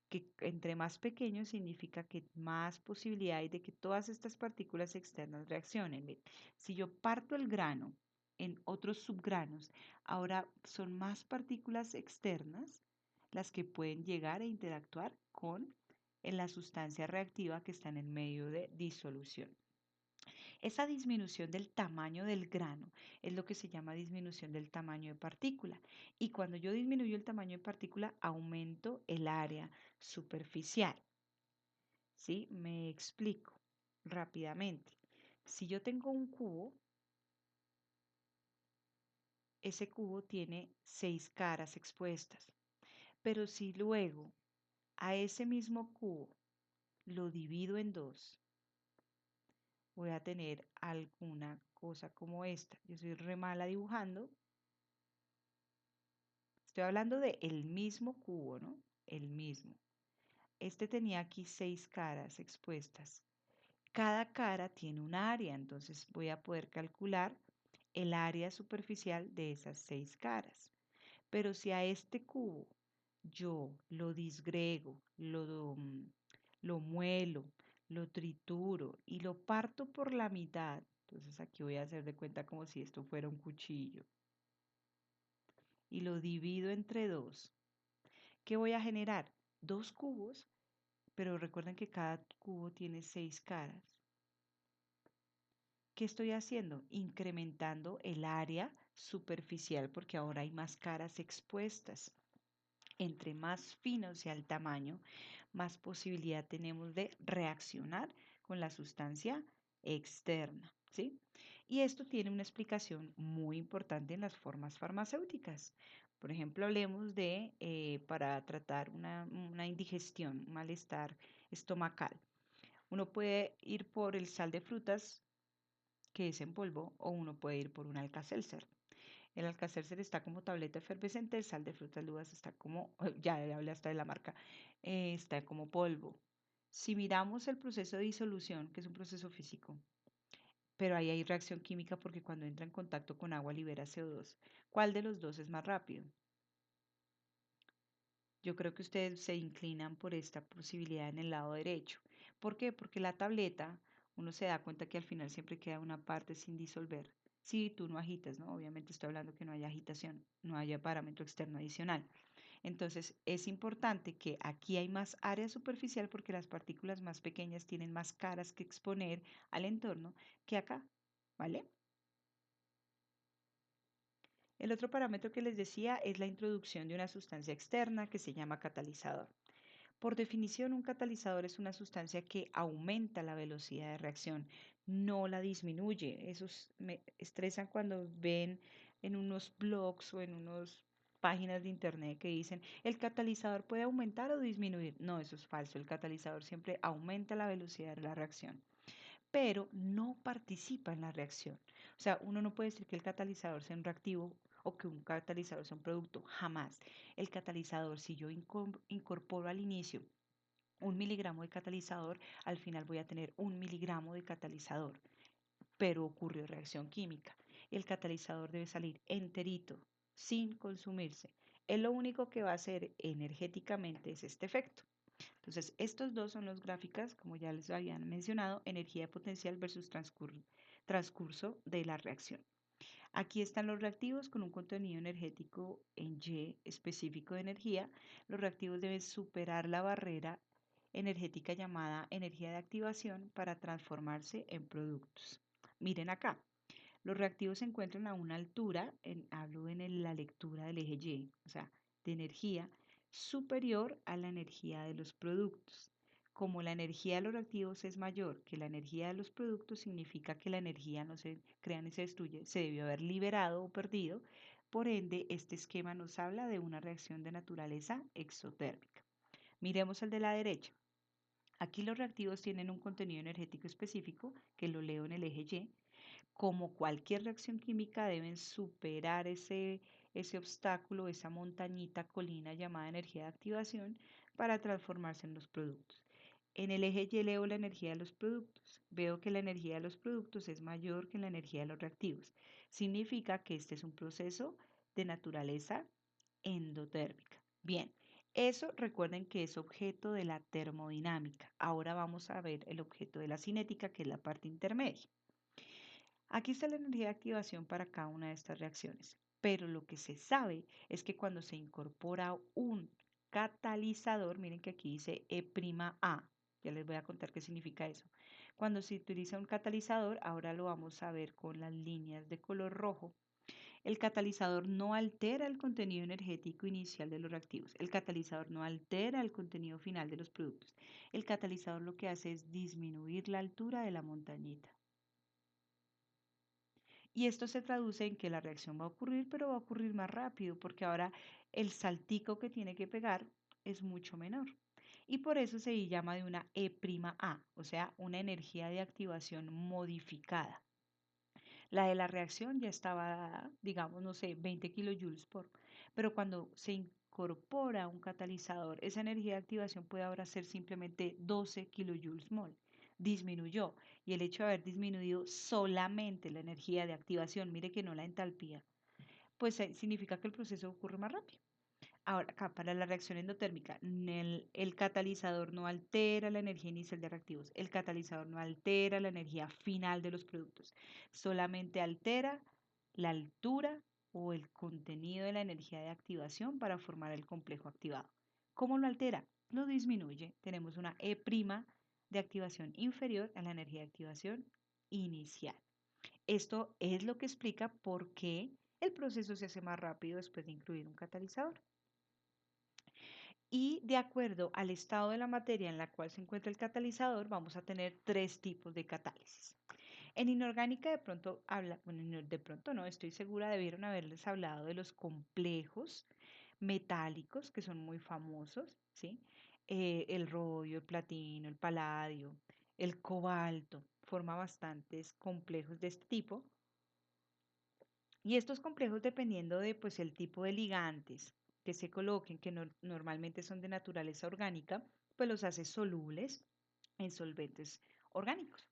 Speaker 1: Que entre más pequeño significa que más posibilidad hay de que todas estas partículas externas reaccionen. Miren, si yo parto el grano en otros subgranos, ahora son más partículas externas las que pueden llegar a interactuar con la sustancia reactiva que está en el medio de disolución. Esa disminución del tamaño del grano es lo que se llama disminución del tamaño de partícula. Y cuando yo disminuyo el tamaño de partícula, aumento el área superficial. ¿Sí? Me explico rápidamente. Si yo tengo un cubo, ese cubo tiene 6 caras expuestas. Pero si luego a ese mismo cubo lo divido en dos, voy a tener alguna cosa como esta. Yo soy re mala dibujando. Estoy hablando de el mismo cubo, ¿no? El mismo. Este tenía aquí 6 caras expuestas. Cada cara tiene un área, entonces voy a poder calcular el área superficial de esas 6 caras. Pero si a este cubo yo lo disgrego, lo muelo, lo trituro y lo parto por la mitad, entonces aquí voy a hacer de cuenta como si esto fuera un cuchillo y lo divido entre dos. ¿Qué voy a generar? Dos cubos, pero recuerden que cada cubo tiene 6 caras. ¿Qué estoy haciendo? Incrementando el área superficial porque ahora hay más caras expuestas. Entre más fino sea el tamaño, más posibilidad tenemos de reaccionar con la sustancia externa, ¿sí? Y esto tiene una explicación muy importante en las formas farmacéuticas. Por ejemplo, hablemos de para tratar una indigestión, un malestar estomacal. Uno puede ir por el sal de frutas, que es en polvo, o uno puede ir por un Alka-Seltzer. El Alka-Seltzer está como tableta efervescente, el sal de frutas luvas está como, ya hablé hasta de la marca, está como polvo. Si miramos el proceso de disolución, que es un proceso físico, pero ahí hay reacción química porque cuando entra en contacto con agua libera CO2. ¿Cuál de los dos es más rápido? Yo creo que ustedes se inclinan por esta posibilidad en el lado derecho. ¿Por qué? Porque la tableta, uno se da cuenta que al final siempre queda una parte sin disolver. Si tú no agitas, ¿no? Obviamente estoy hablando que no haya agitación, no haya parámetro externo adicional. Entonces, es importante que aquí hay más área superficial porque las partículas más pequeñas tienen más caras que exponer al entorno que acá, ¿vale? El otro parámetro que les decía es la introducción de una sustancia externa que se llama catalizador. Por definición, un catalizador es una sustancia que aumenta la velocidad de reacción, no la disminuye. Esos me estresan cuando ven en unos blogs o en unas páginas de internet que dicen el catalizador puede aumentar o disminuir. No, eso es falso. El catalizador siempre aumenta la velocidad de la reacción, pero no participa en la reacción. O sea, uno no puede decir que el catalizador sea un reactivo o que un catalizador sea un producto, jamás. El catalizador, si yo incorporo al inicio 1 miligramo de catalizador, al final voy a tener 1 miligramo de catalizador, pero ocurrió reacción química. El catalizador debe salir enterito, sin consumirse. Él lo único que va a hacer energéticamente es este efecto. Entonces, estos dos son los gráficas, como ya les habían mencionado, energía potencial versus transcurso de la reacción. Aquí están los reactivos con un contenido energético en Y específico de energía. Los reactivos deben superar la barrera energética llamada energía de activación para transformarse en productos. Miren acá, los reactivos se encuentran a una altura, hablo en la lectura del eje Y, o sea, de energía superior a la energía de los productos. Como la energía de los reactivos es mayor que la energía de los productos, significa que la energía no se crea ni se destruye, se debió haber liberado o perdido. Por ende, este esquema nos habla de una reacción de naturaleza exotérmica. Miremos el de la derecha. Aquí los reactivos tienen un contenido energético específico, que lo leo en el eje Y. Como cualquier reacción química, deben superar ese obstáculo, esa montañita, colina llamada energía de activación para transformarse en los productos. En el eje Y leo la energía de los productos. Veo que la energía de los productos es mayor que la energía de los reactivos. Significa que este es un proceso de naturaleza endotérmica. Bien, eso recuerden que es objeto de la termodinámica. Ahora vamos a ver el objeto de la cinética, que es la parte intermedia. Aquí está la energía de activación para cada una de estas reacciones, pero lo que se sabe es que cuando se incorpora un catalizador, miren que aquí dice E'(A), ya les voy a contar qué significa eso. Cuando se utiliza un catalizador, ahora lo vamos a ver con las líneas de color rojo. El catalizador no altera el contenido energético inicial de los reactivos. El catalizador no altera el contenido final de los productos. El catalizador lo que hace es disminuir la altura de la montañita. Y esto se traduce en que la reacción va a ocurrir, pero va a ocurrir más rápido, porque ahora el saltico que tiene que pegar es mucho menor. Y por eso se llama de una E'(A), o sea, una energía de activación modificada. La de la reacción ya estaba dada, digamos, no sé, 20 kilojoules pero cuando se incorpora un catalizador, esa energía de activación puede ahora ser simplemente 12 kilojoules mol. Disminuyó, y el hecho de haber disminuido solamente la energía de activación, mire que no la entalpía, pues significa que el proceso ocurre más rápido. Ahora, acá para la reacción endotérmica, el catalizador no altera la energía inicial de reactivos, el catalizador no altera la energía final de los productos, solamente altera la altura o el contenido de la energía de activación para formar el complejo activado. ¿Cómo lo altera? Lo disminuye. Tenemos una E' de activación inferior a la energía de activación inicial. Esto es lo que explica por qué el proceso se hace más rápido después de incluir un catalizador. Y de acuerdo al estado de la materia en la cual se encuentra el catalizador, vamos a tener tres tipos de catálisis. En inorgánica de pronto habla, bueno, de pronto no, estoy segura, debieron haberles hablado de los complejos metálicos que son muy famosos, ¿sí? El rodio, el platino, el paladio, el cobalto, forma bastantes complejos de este tipo. Y estos complejos, dependiendo de pues, el tipo de ligantes que se coloquen, que normalmente son de naturaleza orgánica, pues los hace solubles en solventes orgánicos.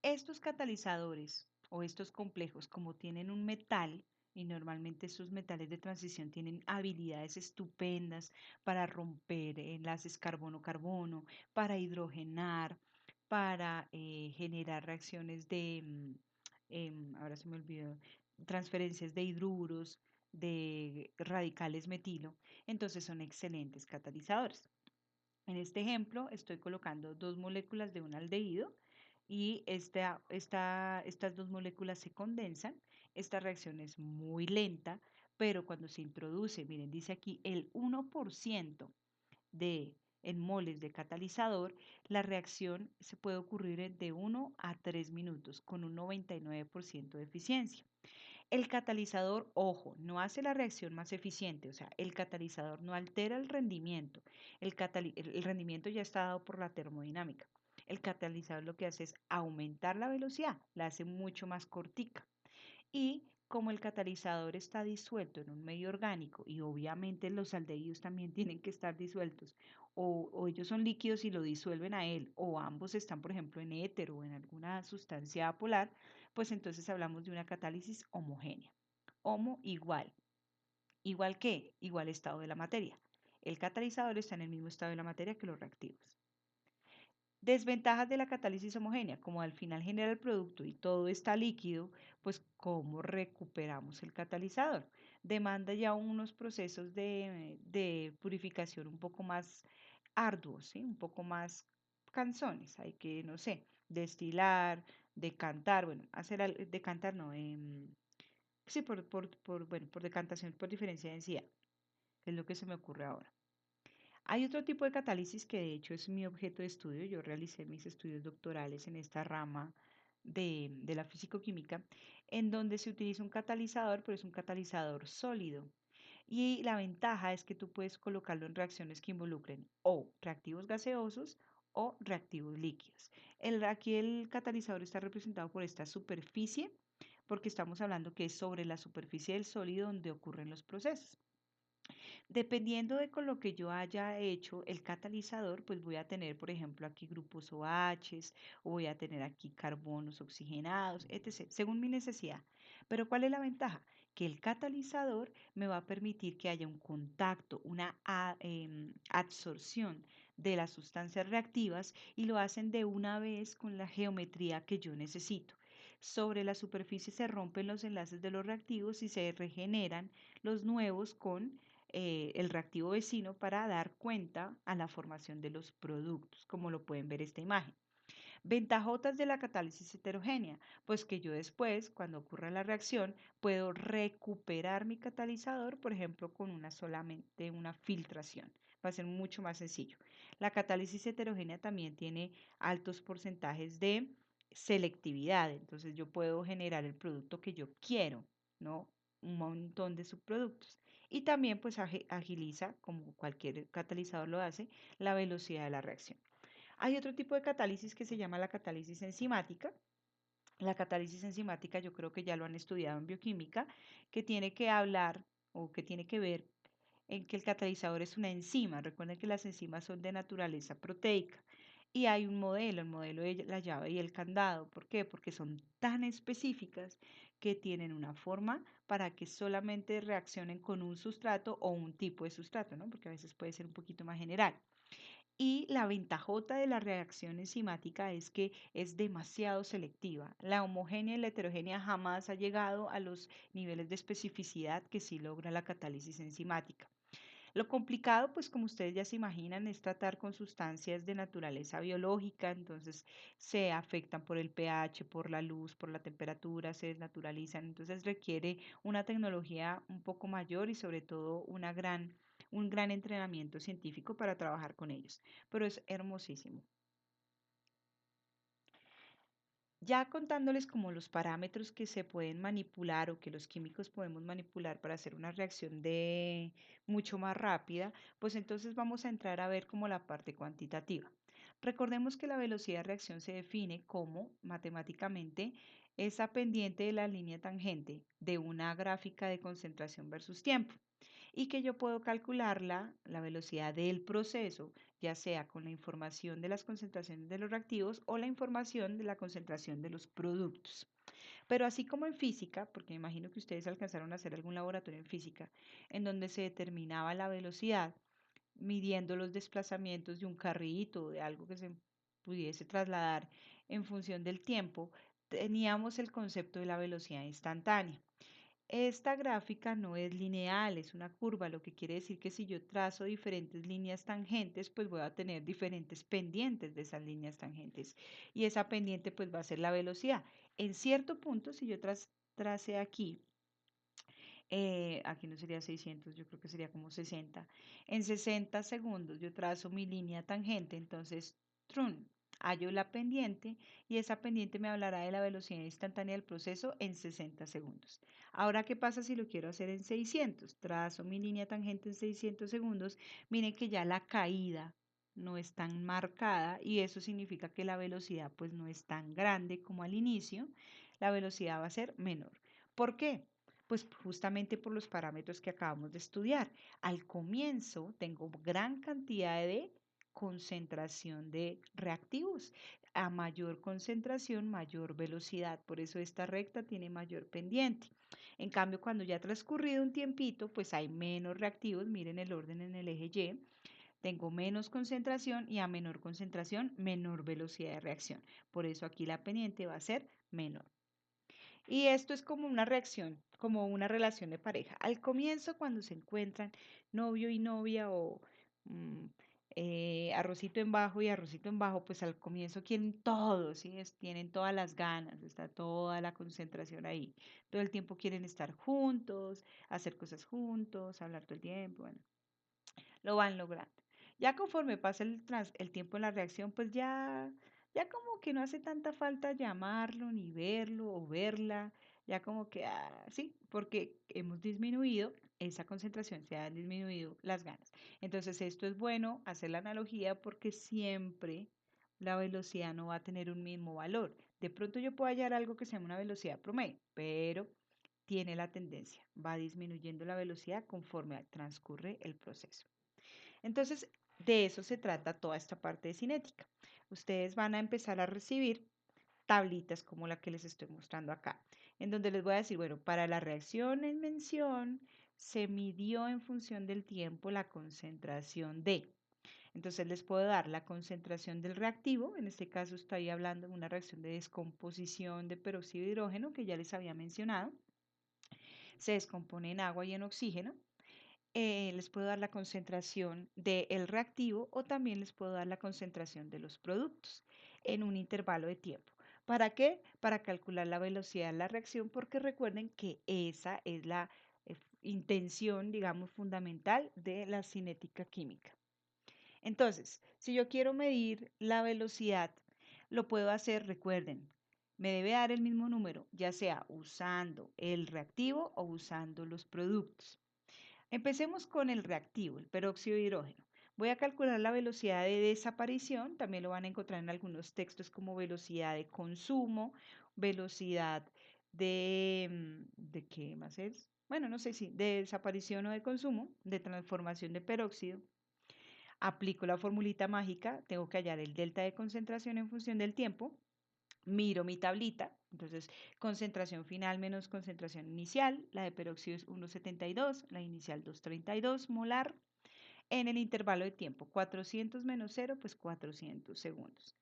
Speaker 1: Estos catalizadores o estos complejos, como tienen un metal, y normalmente estos metales de transición tienen habilidades estupendas para romper enlaces carbono-carbono, para hidrogenar, para generar reacciones de, ahora se me olvidó, transferencias de hidruros, de radicales metilo, entonces son excelentes catalizadores. En este ejemplo, estoy colocando dos moléculas de un aldehído y estas dos moléculas se condensan. Esta reacción es muy lenta, pero cuando se introduce, miren, dice aquí el 1% en moles de catalizador, la reacción se puede ocurrir de 1 a 3 minutos con un 99% de eficiencia. El catalizador, ojo, no hace la reacción más eficiente, o sea, el catalizador no altera el rendimiento. El rendimiento ya está dado por la termodinámica. El catalizador lo que hace es aumentar la velocidad, la hace mucho más cortica. Y como el catalizador está disuelto en un medio orgánico y obviamente los aldehídos también tienen que estar disueltos, o ellos son líquidos y lo disuelven a él, o ambos están, por ejemplo, en éter o en alguna sustancia polar, pues entonces hablamos de una catálisis homogénea. Homo igual. ¿Igual qué? Igual estado de la materia. El catalizador está en el mismo estado de la materia que los reactivos. Desventajas de la catálisis homogénea, como al final genera el producto y todo está líquido, pues ¿cómo recuperamos el catalizador? Demanda ya unos procesos de purificación un poco más arduos, ¿sí? Un poco más cansones. Hay que, no sé, destilar, decantar, bueno, decantar no, sí, bueno, por decantación, por diferencia de densidad, que es lo que se me ocurre ahora. Hay otro tipo de catálisis que de hecho es mi objeto de estudio. Yo realicé mis estudios doctorales en esta rama de la físico-química, en donde se utiliza un catalizador, pero es un catalizador sólido. Y la ventaja es que tú puedes colocarlo en reacciones que involucren o reactivos gaseosos o reactivos líquidos. Aquí el catalizador está representado por esta superficie, porque estamos hablando que es sobre la superficie del sólido donde ocurren los procesos. Dependiendo de con lo que yo haya hecho el catalizador, pues voy a tener, por ejemplo, aquí grupos OH, o voy a tener aquí carbonos oxigenados, etc., según mi necesidad. Pero ¿cuál es la ventaja? Que el catalizador me va a permitir que haya un contacto, una absorción de las sustancias reactivas y lo hacen de una vez con la geometría que yo necesito. Sobre la superficie se rompen los enlaces de los reactivos y se regeneran los nuevos con el reactivo vecino para dar cuenta a la formación de los productos, como lo pueden ver esta imagen. Ventajotas de la catálisis heterogénea, pues que yo después, cuando ocurra la reacción, puedo recuperar mi catalizador, por ejemplo, con solamente una filtración. Va a ser mucho más sencillo. La catálisis heterogénea también tiene altos porcentajes de selectividad, entonces yo puedo generar el producto que yo quiero, ¿no? Un montón de subproductos. Y también pues agiliza, como cualquier catalizador lo hace, la velocidad de la reacción. Hay otro tipo de catálisis que se llama la catálisis enzimática. La catálisis enzimática yo creo que ya lo han estudiado en bioquímica, que tiene que hablar o que tiene que ver en que el catalizador es una enzima. Recuerden que las enzimas son de naturaleza proteica. Y hay un modelo, el modelo de la llave y el candado. ¿Por qué? Porque son tan específicas que tienen una forma para que solamente reaccionen con un sustrato o un tipo de sustrato, ¿no? Porque a veces puede ser un poquito más general. Y la ventajota de la reacción enzimática es que es demasiado selectiva. La homogénea y la heterogénea jamás ha llegado a los niveles de especificidad que sí logra la catálisis enzimática. Lo complicado, pues como ustedes ya se imaginan, es tratar con sustancias de naturaleza biológica, entonces se afectan por el pH, por la luz, por la temperatura, se desnaturalizan, entonces requiere una tecnología un poco mayor y sobre todo un gran entrenamiento científico para trabajar con ellos, pero es hermosísimo. Ya contándoles como los parámetros que se pueden manipular o que los químicos podemos manipular para hacer una reacción de mucho más rápida, pues entonces vamos a entrar a ver como la parte cuantitativa. Recordemos que la velocidad de reacción se define como matemáticamente esa pendiente de la línea tangente de una gráfica de concentración versus tiempo. y que yo puedo calcularla, la velocidad del proceso, ya sea con la información de las concentraciones de los reactivos o la información de la concentración de los productos. Pero así como en física, porque me imagino que ustedes alcanzaron a hacer algún laboratorio en física, en donde se determinaba la velocidad midiendo los desplazamientos de un carrito o de algo que se pudiese trasladar en función del tiempo, teníamos el concepto de la velocidad instantánea. Esta gráfica no es lineal, es una curva, lo que quiere decir que si yo trazo diferentes líneas tangentes, pues voy a tener diferentes pendientes de esas líneas tangentes. Y esa pendiente pues va a ser la velocidad. En cierto punto, si yo trace aquí, aquí no sería 600, yo creo que sería como 60. En 60 segundos yo trazo mi línea tangente, entonces, trun, hallo la pendiente y esa pendiente me hablará de la velocidad instantánea del proceso en 60 segundos. Ahora, ¿qué pasa si lo quiero hacer en 600? Trazo mi línea tangente en 600 segundos. Miren que ya la caída no es tan marcada y eso significa que la velocidad pues no es tan grande como al inicio. La velocidad va a ser menor. ¿Por qué? Pues justamente por los parámetros que acabamos de estudiar. Al comienzo tengo gran cantidad de concentración de reactivos. A mayor concentración, mayor velocidad. Por eso esta recta tiene mayor pendiente. En cambio, cuando ya ha transcurrido un tiempito, pues hay menos reactivos. Miren el orden en el eje Y. Tengo menos concentración y a menor concentración, menor velocidad de reacción. Por eso aquí la pendiente va a ser menor. Y esto es como una reacción, como una relación de pareja. Al comienzo, cuando se encuentran novio y novia o mm, arrocito en bajo y arrocito en bajo, pues al comienzo quieren todo, ¿sí? Tienen todas las ganas, está toda la concentración ahí. Todo el tiempo quieren estar juntos, hacer cosas juntos, hablar todo el tiempo, bueno, lo van logrando. Ya conforme pasa el tiempo en la reacción, pues ya como que no hace tanta falta llamarlo, ni verlo o verla, ya como que, sí, porque hemos disminuido esa concentración, se han disminuido las ganas. Entonces, esto es bueno hacer la analogía porque siempre la velocidad no va a tener un mismo valor. De pronto yo puedo hallar algo que se llama una velocidad promedio, pero tiene la tendencia, va disminuyendo la velocidad conforme transcurre el proceso. Entonces, de eso se trata toda esta parte de cinética. Ustedes van a empezar a recibir tablitas como la que les estoy mostrando acá, en donde les voy a decir, bueno, para la reacción en mención se midió en función del tiempo la concentración de. Entonces les puedo dar la concentración del reactivo, en este caso estoy hablando de una reacción de descomposición de peróxido de hidrógeno que ya les había mencionado. Se descompone en agua y en oxígeno. Les puedo dar la concentración del reactivo o también les puedo dar la concentración de los productos en un intervalo de tiempo. ¿Para qué? Para calcular la velocidad de la reacción, porque recuerden que esa es la intención, digamos, fundamental de la cinética química. Entonces, si yo quiero medir la velocidad, lo puedo hacer, recuerden, me debe dar el mismo número, ya sea usando el reactivo o usando los productos. Empecemos con el reactivo, el peróxido de hidrógeno. Voy a calcular la velocidad de desaparición, también lo van a encontrar en algunos textos como velocidad de consumo, velocidad ¿de qué más es? Bueno, no sé si de desaparición o de consumo, de transformación de peróxido. Aplico la formulita mágica, tengo que hallar el delta de concentración en función del tiempo, miro mi tablita, entonces concentración final menos concentración inicial, la de peróxido es 1,72, la inicial 2,32 molar, en el intervalo de tiempo 400 menos 0, pues 400 segundos.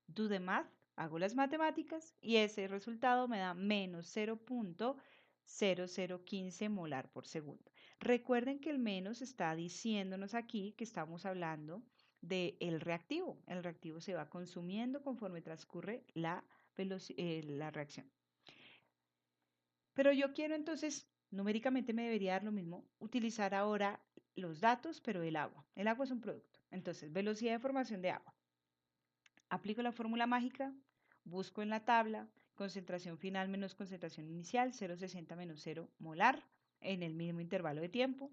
Speaker 1: Do the math, hago las matemáticas y ese resultado me da menos 0,0015 molar por segundo. Recuerden que el menos está diciéndonos aquí que estamos hablando del reactivo. El reactivo se va consumiendo conforme transcurre la reacción. Pero yo quiero entonces, numéricamente me debería dar lo mismo, utilizar ahora los datos, pero del agua. El agua es un producto. Entonces, velocidad de formación de agua. Aplico la fórmula mágica, busco en la tabla concentración final menos concentración inicial, 0,60 menos 0 molar en el mismo intervalo de tiempo.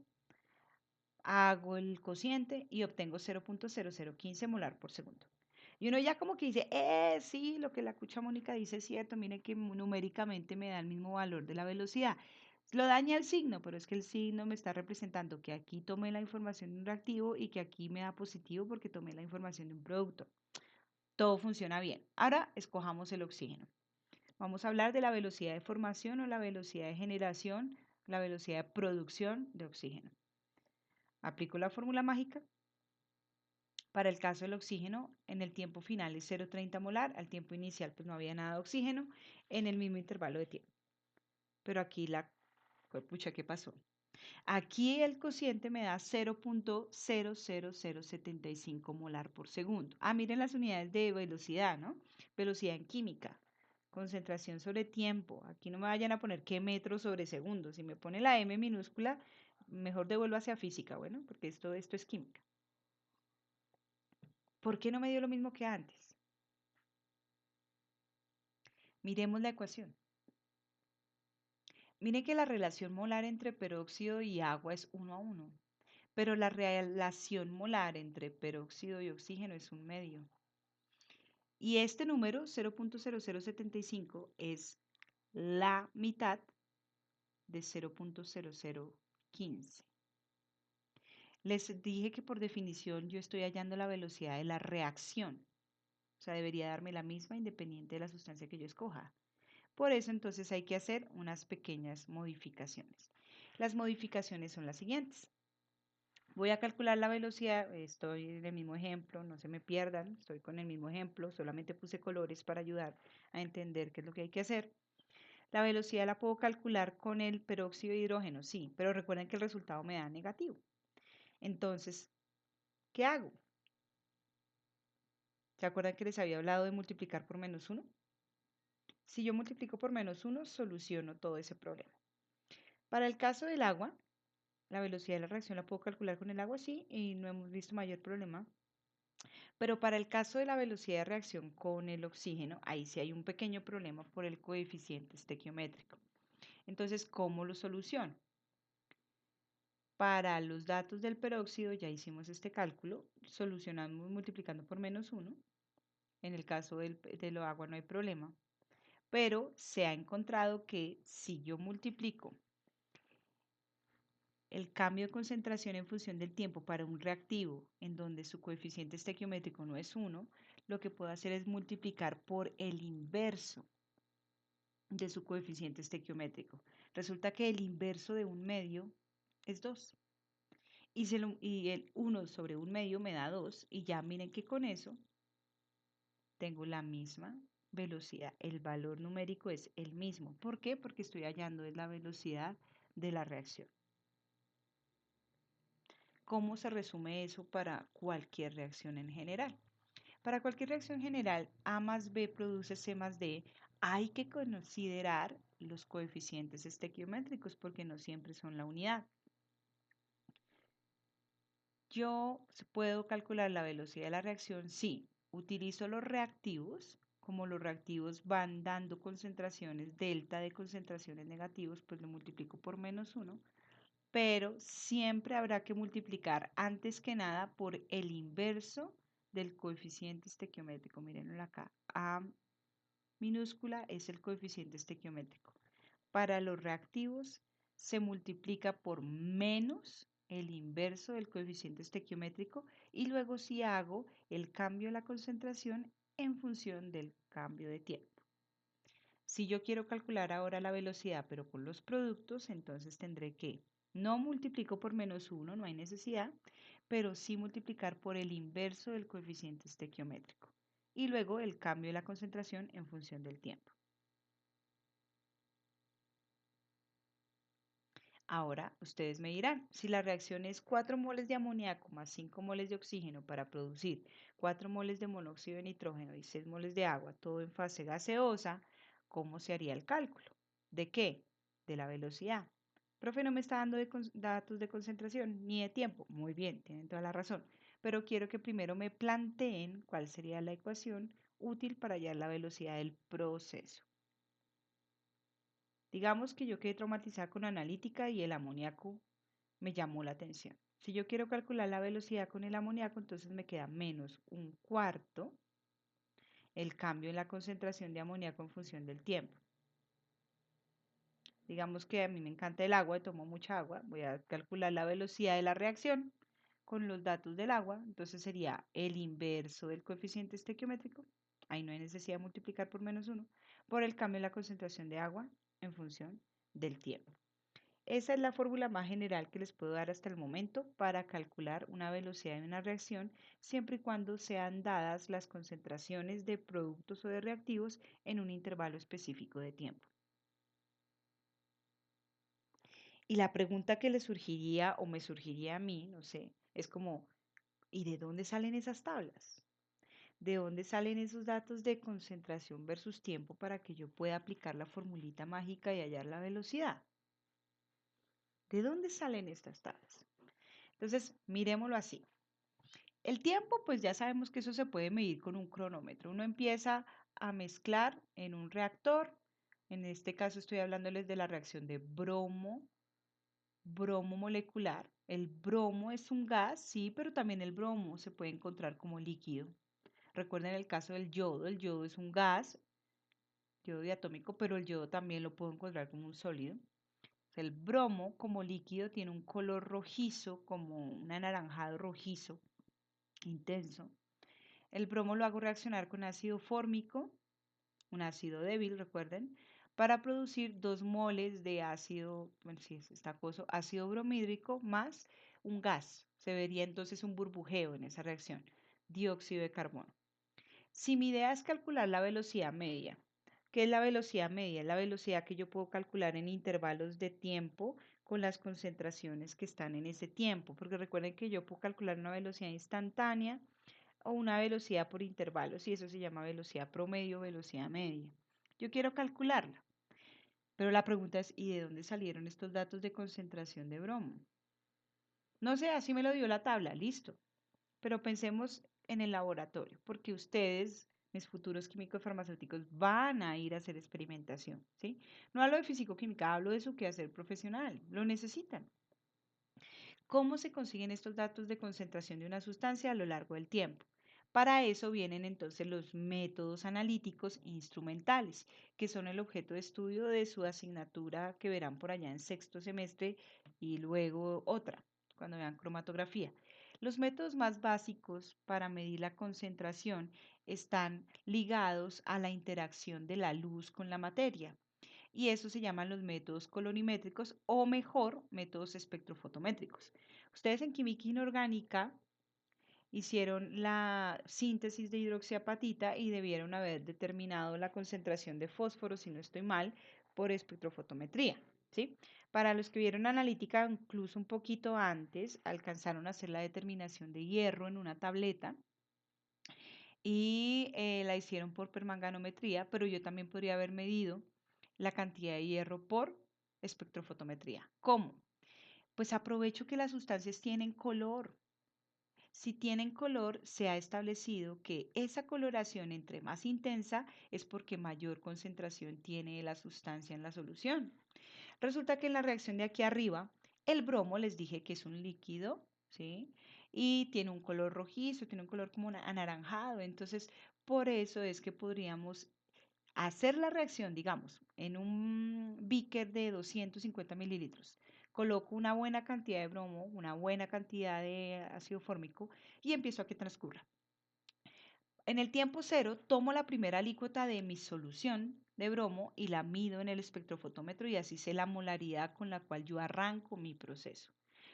Speaker 1: Hago el cociente y obtengo 0,0015 molar por segundo. Y uno ya como que dice, sí, lo que la cucha Mónica dice es cierto, miren que numéricamente me da el mismo valor de la velocidad. Lo daña el signo, pero es que el signo me está representando que aquí tomé la información de un reactivo y que aquí me da positivo porque tomé la información de un producto. Todo funciona bien. Ahora escojamos el oxígeno. Vamos a hablar de la velocidad de formación o la velocidad de generación, la velocidad de producción de oxígeno. Aplico la fórmula mágica. Para el caso del oxígeno, en el tiempo final es 0,30 molar, al tiempo inicial pues no había nada de oxígeno en el mismo intervalo de tiempo. Pero aquí pucha, ¿qué pasó? Aquí el cociente me da 0,00075 molar por segundo. Ah, miren las unidades de velocidad, ¿no? Velocidad en química. Concentración sobre tiempo. Aquí no me vayan a poner qué metros sobre segundo. Si me pone la M minúscula, mejor devuelvo hacia física, bueno, porque esto es química. ¿Por qué no me dio lo mismo que antes? Miremos la ecuación. Miren que la relación molar entre peróxido y agua es 1:1, pero la relación molar entre peróxido y oxígeno es 1/2. Y este número, 0,0075, es la mitad de 0,0015. Les dije que por definición yo estoy hallando la velocidad de la reacción. O sea, debería darme la misma independiente de la sustancia que yo escoja. Por eso entonces hay que hacer unas pequeñas modificaciones. Las modificaciones son las siguientes. Voy a calcular la velocidad, estoy en el mismo ejemplo, no se me pierdan, estoy con el mismo ejemplo, solamente puse colores para ayudar a entender qué es lo que hay que hacer. La velocidad la puedo calcular con el peróxido de hidrógeno, sí, pero recuerden que el resultado me da negativo. Entonces, ¿qué hago? ¿Se acuerdan que les había hablado de multiplicar por -1? Si yo multiplico por -1, soluciono todo ese problema. Para el caso del agua, la velocidad de la reacción la puedo calcular con el agua, sí, y no hemos visto mayor problema. Pero para el caso de la velocidad de reacción con el oxígeno, ahí sí hay un pequeño problema por el coeficiente estequiométrico. Entonces, ¿cómo lo soluciono? Para los datos del peróxido ya hicimos este cálculo, solucionamos multiplicando por -1. En el caso de lo agua no hay problema, pero se ha encontrado que si yo multiplico el cambio de concentración en función del tiempo para un reactivo en donde su coeficiente estequiométrico no es 1, lo que puedo hacer es multiplicar por el inverso de su coeficiente estequiométrico. Resulta que el inverso de 1/2 es 2. Y el 1/1/2 me da 2. Y ya miren que con eso tengo la misma velocidad. El valor numérico es el mismo. ¿Por qué? Porque estoy hallando la velocidad de la reacción. ¿Cómo se resume eso para cualquier reacción en general? Para cualquier reacción general, A más B produce C más D. Hay que considerar los coeficientes estequiométricos porque no siempre son la unidad. Yo puedo calcular la velocidad de la reacción si utilizo los reactivos. Como los reactivos van dando concentraciones, delta de concentraciones negativos, pues lo multiplico por -1. Pero siempre habrá que multiplicar antes que nada por el inverso del coeficiente estequiométrico. Mírenlo acá. A minúscula es el coeficiente estequiométrico. Para los reactivos se multiplica por menos el inverso del coeficiente estequiométrico y luego si hago el cambio de la concentración en función del cambio de tiempo. Si yo quiero calcular ahora la velocidad pero con los productos, entonces tendré que no multiplico por -1, no hay necesidad, pero sí multiplicar por el inverso del coeficiente estequiométrico y luego el cambio de la concentración en función del tiempo. Ahora, ustedes me dirán, si la reacción es 4 moles de amoníaco más 5 moles de oxígeno para producir 4 moles de monóxido de nitrógeno y 6 moles de agua, todo en fase gaseosa, ¿cómo se haría el cálculo? ¿De qué? De la velocidad. Profe, no me está dando datos de concentración ni de tiempo. Muy bien, tienen toda la razón. Pero quiero que primero me planteen cuál sería la ecuación útil para hallar la velocidad del proceso. Digamos que yo quedé traumatizada con analítica y el amoníaco me llamó la atención. Si yo quiero calcular la velocidad con el amoníaco, entonces me queda -1/4 el cambio en la concentración de amoníaco en función del tiempo. Digamos que a mí me encanta el agua, tomo mucha agua, voy a calcular la velocidad de la reacción con los datos del agua, entonces sería el inverso del coeficiente estequiométrico, ahí no hay necesidad de multiplicar por -1, por el cambio en la concentración de agua en función del tiempo. Esa es la fórmula más general que les puedo dar hasta el momento para calcular una velocidad de una reacción, siempre y cuando sean dadas las concentraciones de productos o de reactivos en un intervalo específico de tiempo. Y la pregunta que le surgiría o me surgiría a mí, no sé, es como, ¿y de dónde salen esas tablas? ¿De dónde salen esos datos de concentración versus tiempo para que yo pueda aplicar la formulita mágica y hallar la velocidad? ¿De dónde salen estas tablas? Entonces, miremoslo así. El tiempo, pues ya sabemos que eso se puede medir con un cronómetro. Uno empieza a mezclar en un reactor. En este caso estoy hablándoles de la reacción de bromo molecular. El bromo es un gas, sí, pero también el bromo se puede encontrar como líquido. Recuerden el caso del yodo. El yodo es un gas, yodo diatómico, pero el yodo también lo puedo encontrar como un sólido. El bromo como líquido tiene un color rojizo, como un anaranjado rojizo intenso. El bromo lo hago reaccionar con ácido fórmico, un ácido débil, recuerden, para producir 2 moles de ácido, bueno, sí, es estacoso, ácido bromhídrico más un gas. Se vería entonces un burbujeo en esa reacción, dióxido de carbono. Si mi idea es calcular la velocidad media, ¿qué es la velocidad media? Es la velocidad que yo puedo calcular en intervalos de tiempo con las concentraciones que están en ese tiempo, porque recuerden que yo puedo calcular una velocidad instantánea o una velocidad por intervalos y eso se llama velocidad promedio, velocidad media. Yo quiero calcularla, pero la pregunta es, ¿y de dónde salieron estos datos de concentración de bromo? No sé, así me lo dio la tabla, listo. Pero pensemos en el laboratorio, porque ustedes, mis futuros químicos farmacéuticos, van a ir a hacer experimentación, ¿sí? No hablo de físico-química, hablo de su quehacer profesional, lo necesitan. ¿Cómo se consiguen estos datos de concentración de una sustancia a lo largo del tiempo? Para eso vienen entonces los métodos analíticos instrumentales, que son el objeto de estudio de su asignatura que verán por allá en sexto semestre y luego otra, cuando vean cromatografía. Los métodos más básicos para medir la concentración están ligados a la interacción de la luz con la materia y eso se llaman los métodos colorimétricos o mejor, métodos espectrofotométricos. Ustedes en química inorgánica hicieron la síntesis de hidroxiapatita y debieron haber determinado la concentración de fósforo, si no estoy mal, por espectrofotometría, ¿sí? Para los que vieron analítica, incluso un poquito antes, alcanzaron a hacer la determinación de hierro en una tableta y la hicieron por permanganometría, pero yo también podría haber medido la cantidad de hierro por espectrofotometría. ¿Cómo? Pues aprovecho que las sustancias tienen color. Si tienen color, se ha establecido que esa coloración entre más intensa es porque mayor concentración tiene la sustancia en la solución. Resulta que en la reacción de aquí arriba, el bromo les dije que es un líquido, ¿sí? Y tiene un color rojizo, tiene un color como anaranjado. Entonces, por eso es que podríamos hacer la reacción, digamos, en un beaker de 250 mililitros. Coloco una buena cantidad de bromo, una buena cantidad de ácido fórmico y empiezo a que transcurra. En el tiempo cero, tomo la primera alícuota de mi solución de bromo y la mido en el espectrofotómetro y así sé la molaridad con la cual yo arranco mi proceso.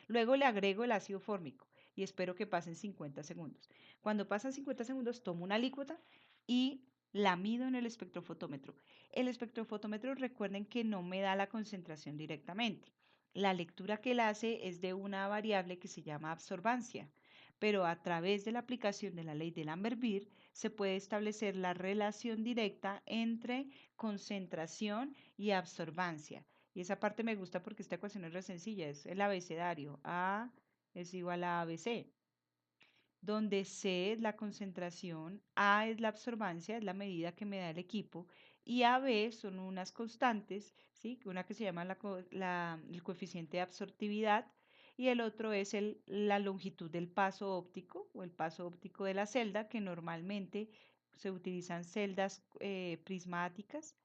Speaker 1: Luego le agrego el ácido fórmico y espero que pasen 50 segundos. Cuando pasan 50 segundos, tomo una alícuota y la mido en el espectrofotómetro. El espectrofotómetro, recuerden que no me da la concentración directamente. La lectura que él hace es de una variable que se llama absorbancia, pero a través de la aplicación de la ley de Lambert-Beer se puede establecer la relación directa entre concentración y absorbancia. Y esa parte me gusta porque esta ecuación es re sencilla, es el abecedario. A es igual a ABC, donde C es la concentración, A es la absorbancia, es la medida que me da el equipo, y AB son unas constantes, ¿sí? Una que se llama el coeficiente de absortividad y el otro es la longitud del paso óptico o el paso óptico de la celda, que normalmente se utilizan celdas prismáticas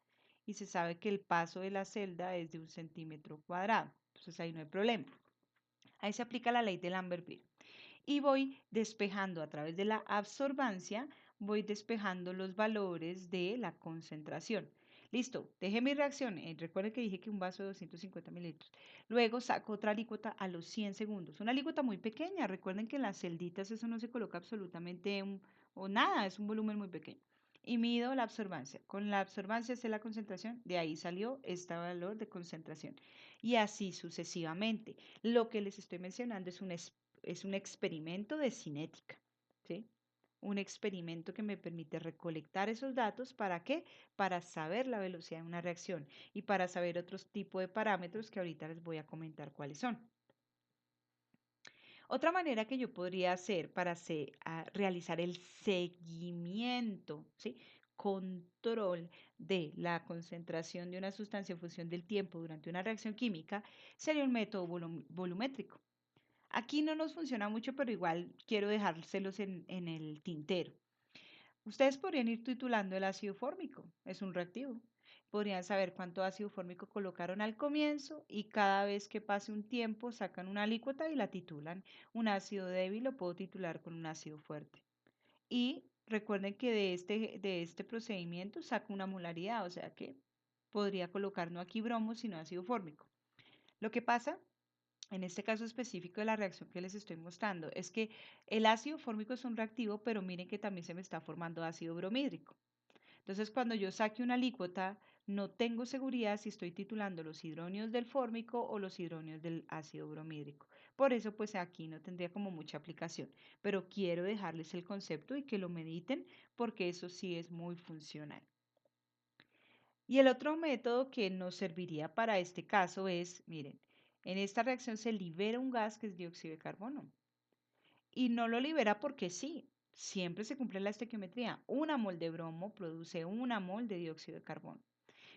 Speaker 1: y se sabe que el paso de la celda es de 1 centímetro cuadrado. Entonces ahí no hay problema. Ahí se aplica la ley de Lambert-Beer. Y voy despejando a través de la absorbancia, voy despejando los valores de la concentración. Listo, dejé mi reacción. Recuerden que dije que un vaso de 250 mililitros. Luego saco otra alícuota a los 100 segundos. Una alícuota muy pequeña. Recuerden que en las celditas eso no se coloca absolutamente o nada, es un volumen muy pequeño. Y mido la absorbancia. Con la absorbancia es la concentración. De ahí salió este valor de concentración. Y así sucesivamente. Lo que les estoy mencionando es un experimento de cinética, ¿sí? Un experimento que me permite recolectar esos datos. ¿Para qué? Para saber la velocidad de una reacción y para saber otros tipos de parámetros que ahorita les voy a comentar cuáles son. Otra manera que yo podría hacer para realizar el seguimiento, ¿sí? Control de la concentración de una sustancia en función del tiempo durante una reacción química sería un método volumétrico. Aquí no nos funciona mucho, pero igual quiero dejárselos en el tintero. Ustedes podrían ir titulando el ácido fórmico, es un reactivo. Podrían saber cuánto ácido fórmico colocaron al comienzo y cada vez que pase un tiempo sacan una alícuota y la titulan. Un ácido débil lo puedo titular con un ácido fuerte. Y recuerden que de este procedimiento saco una molaridad, o sea que podría colocar no aquí bromo, sino ácido fórmico. Lo que pasa en este caso específico de la reacción que les estoy mostrando, es que el ácido fórmico es un reactivo, pero miren que también se me está formando ácido bromídrico. Entonces, cuando yo saque una alícuota, no tengo seguridad si estoy titulando los hidronios del fórmico o los hidronios del ácido bromídrico. Por eso, pues aquí no tendría como mucha aplicación, pero quiero dejarles el concepto y que lo mediten porque eso sí es muy funcional. Y el otro método que nos serviría para este caso es, miren, en esta reacción se libera un gas que es dióxido de carbono. Y no lo libera porque sí, siempre se cumple la estequiometría. Una mol de bromo produce una mol de dióxido de carbono.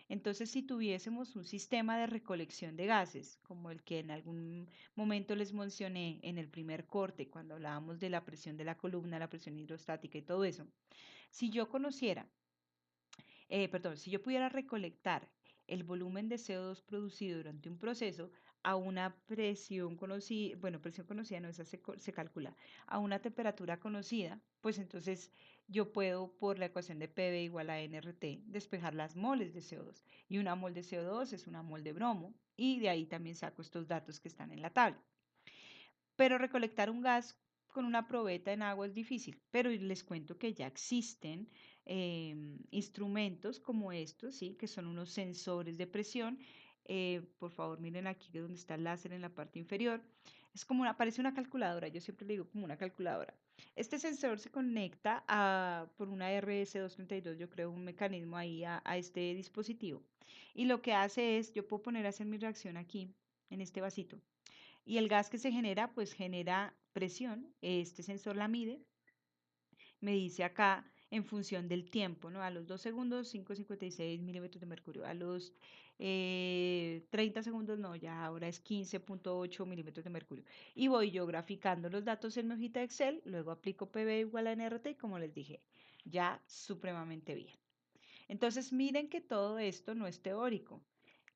Speaker 1: Entonces, si tuviésemos un sistema de recolección de gases, como el que en algún momento les mencioné en el primer corte, cuando hablábamos de la presión de la columna, la presión hidrostática y todo eso, si yo conociera perdón, si yo pudiera recolectar el volumen de CO2 producido durante un proceso a una presión conocida, bueno, presión conocida no, esa se calcula, a una temperatura conocida, pues entonces yo puedo, por la ecuación de PV igual a nRT, despejar las moles de CO2. Y una mol de CO2 es una mol de bromo, y de ahí también saco estos datos que están en la tabla. Pero recolectar un gas con una probeta en agua es difícil, pero les cuento que ya existen instrumentos como estos, ¿sí? Que son unos sensores de presión. Por favor, miren aquí donde está el láser en la parte inferior. Es como parece una calculadora, yo siempre le digo como una calculadora. Este sensor se conecta por una RS232, yo creo, un mecanismo ahí a este dispositivo. Y lo que hace es, yo puedo poner a hacer mi reacción aquí, en este vasito. Y el gas que se genera, pues genera presión. Este sensor la mide. Me dice acá en función del tiempo, ¿no? A los 2 segundos, 5,56 milímetros de mercurio. A los 30 segundos, no, ya ahora es 15,8 milímetros de mercurio. Y voy yo graficando los datos en mi hojita de Excel, luego aplico PV igual a NRT y como les dije, ya supremamente bien. Entonces, miren que todo esto no es teórico.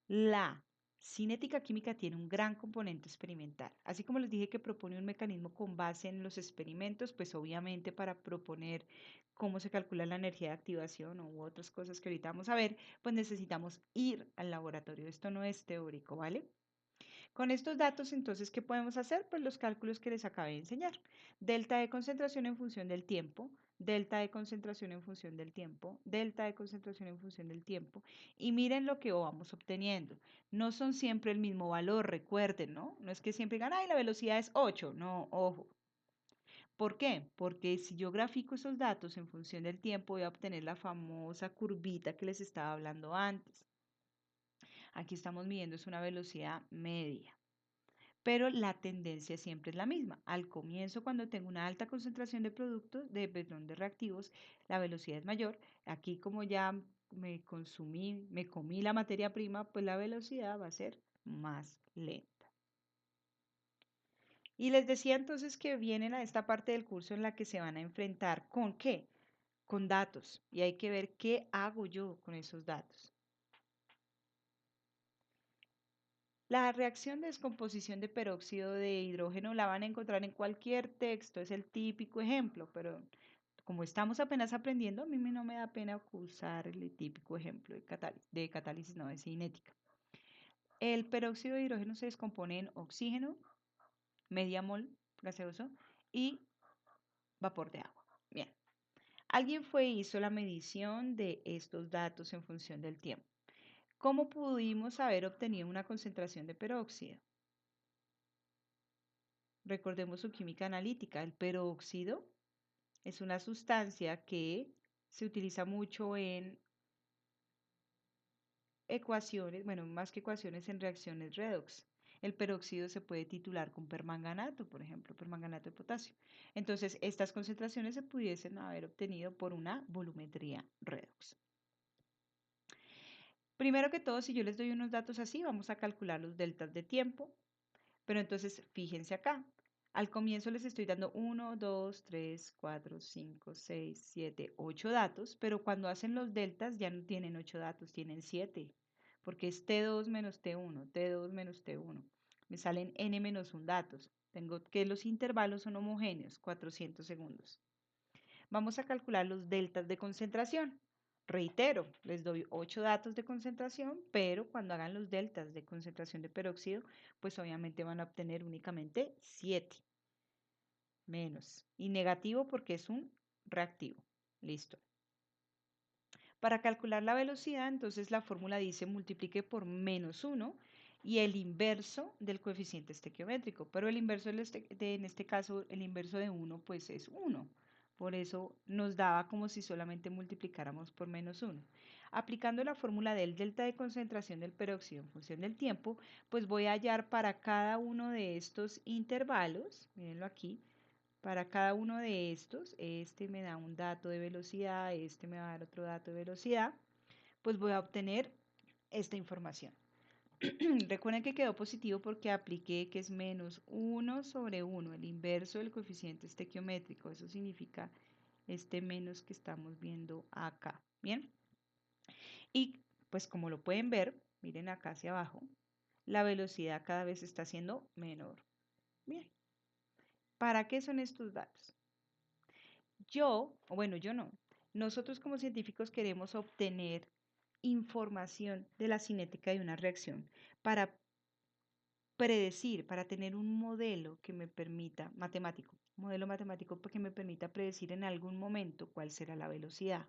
Speaker 1: La cinética química tiene un gran componente experimental. Así como les dije que propone un mecanismo con base en los experimentos, pues obviamente para proponer cómo se calcula la energía de activación u otras cosas que ahorita vamos a ver, pues necesitamos ir al laboratorio. Esto no es teórico, ¿vale? Con estos datos, entonces, ¿qué podemos hacer? Pues los cálculos que les acabé de enseñar. Delta de concentración en función del tiempo, delta de concentración en función del tiempo, delta de concentración en función del tiempo. Y miren lo que vamos obteniendo. No son siempre el mismo valor, recuerden, ¿no? No es que siempre digan, ay, la velocidad es 8. No, ojo. ¿Por qué? Porque si yo grafico esos datos en función del tiempo, voy a obtener la famosa curvita que les estaba hablando antes. Aquí estamos midiendo es una velocidad media, pero la tendencia siempre es la misma. Al comienzo, cuando tengo una alta concentración de productos, perdón, de reactivos, la velocidad es mayor. Aquí, como ya me comí la materia prima, pues la velocidad va a ser más lenta. Y les decía entonces que vienen a esta parte del curso en la que se van a enfrentar ¿con qué? Con datos. Y hay que ver qué hago yo con esos datos. La reacción de descomposición de peróxido de hidrógeno la van a encontrar en cualquier texto, es el típico ejemplo, pero como estamos apenas aprendiendo, a mí no me da pena usar el típico ejemplo de catálisis, no, de cinética. El peróxido de hidrógeno se descompone en oxígeno, media mol gaseoso y vapor de agua. Bien, alguien fue y hizo la medición de estos datos en función del tiempo. ¿Cómo pudimos haber obtenido una concentración de peróxido? Recordemos su química analítica. El peróxido es una sustancia que se utiliza mucho en ecuaciones, bueno, más que ecuaciones, en reacciones redox. El peróxido se puede titular con permanganato, por ejemplo, permanganato de potasio. Entonces, estas concentraciones se pudiesen haber obtenido por una volumetría redox. Primero que todo, si yo les doy unos datos así, vamos a calcular los deltas de tiempo. Pero entonces, fíjense acá. Al comienzo les estoy dando 1, 2, 3, 4, 5, 6, 7, 8 datos, pero cuando hacen los deltas ya no tienen 8 datos, tienen 7, porque es T2 menos T1, T2 menos T1. Me salen N menos 1 datos. Tengo que los intervalos son homogéneos, 400 segundos. Vamos a calcular los deltas de concentración. Reitero, les doy 8 datos de concentración, pero cuando hagan los deltas de concentración de peróxido, pues obviamente van a obtener únicamente 7 menos. Y negativo porque es un reactivo. Listo. Para calcular la velocidad, entonces la fórmula dice multiplique por menos 1 y el inverso del coeficiente estequiométrico. Pero el inverso en este caso, el inverso de 1, pues es 1. Por eso nos daba como si solamente multiplicáramos por menos 1. Aplicando la fórmula del delta de concentración del peróxido en función del tiempo, pues voy a hallar para cada uno de estos intervalos, mírenlo aquí, para cada uno de estos, este me da un dato de velocidad, este me va a dar otro dato de velocidad, pues voy a obtener esta información. Recuerden que quedó positivo porque apliqué que es menos 1 sobre 1, el inverso del coeficiente estequiométrico. Eso significa este menos que estamos viendo acá. Bien. Y pues como lo pueden ver, miren acá hacia abajo, la velocidad cada vez está siendo menor. Bien. ¿Para qué son estos datos? Yo no. Nosotros como científicos queremos obtener información de la cinética de una reacción para predecir, para tener un modelo que me permita, matemático, modelo matemático que me permita predecir en algún momento cuál será la velocidad.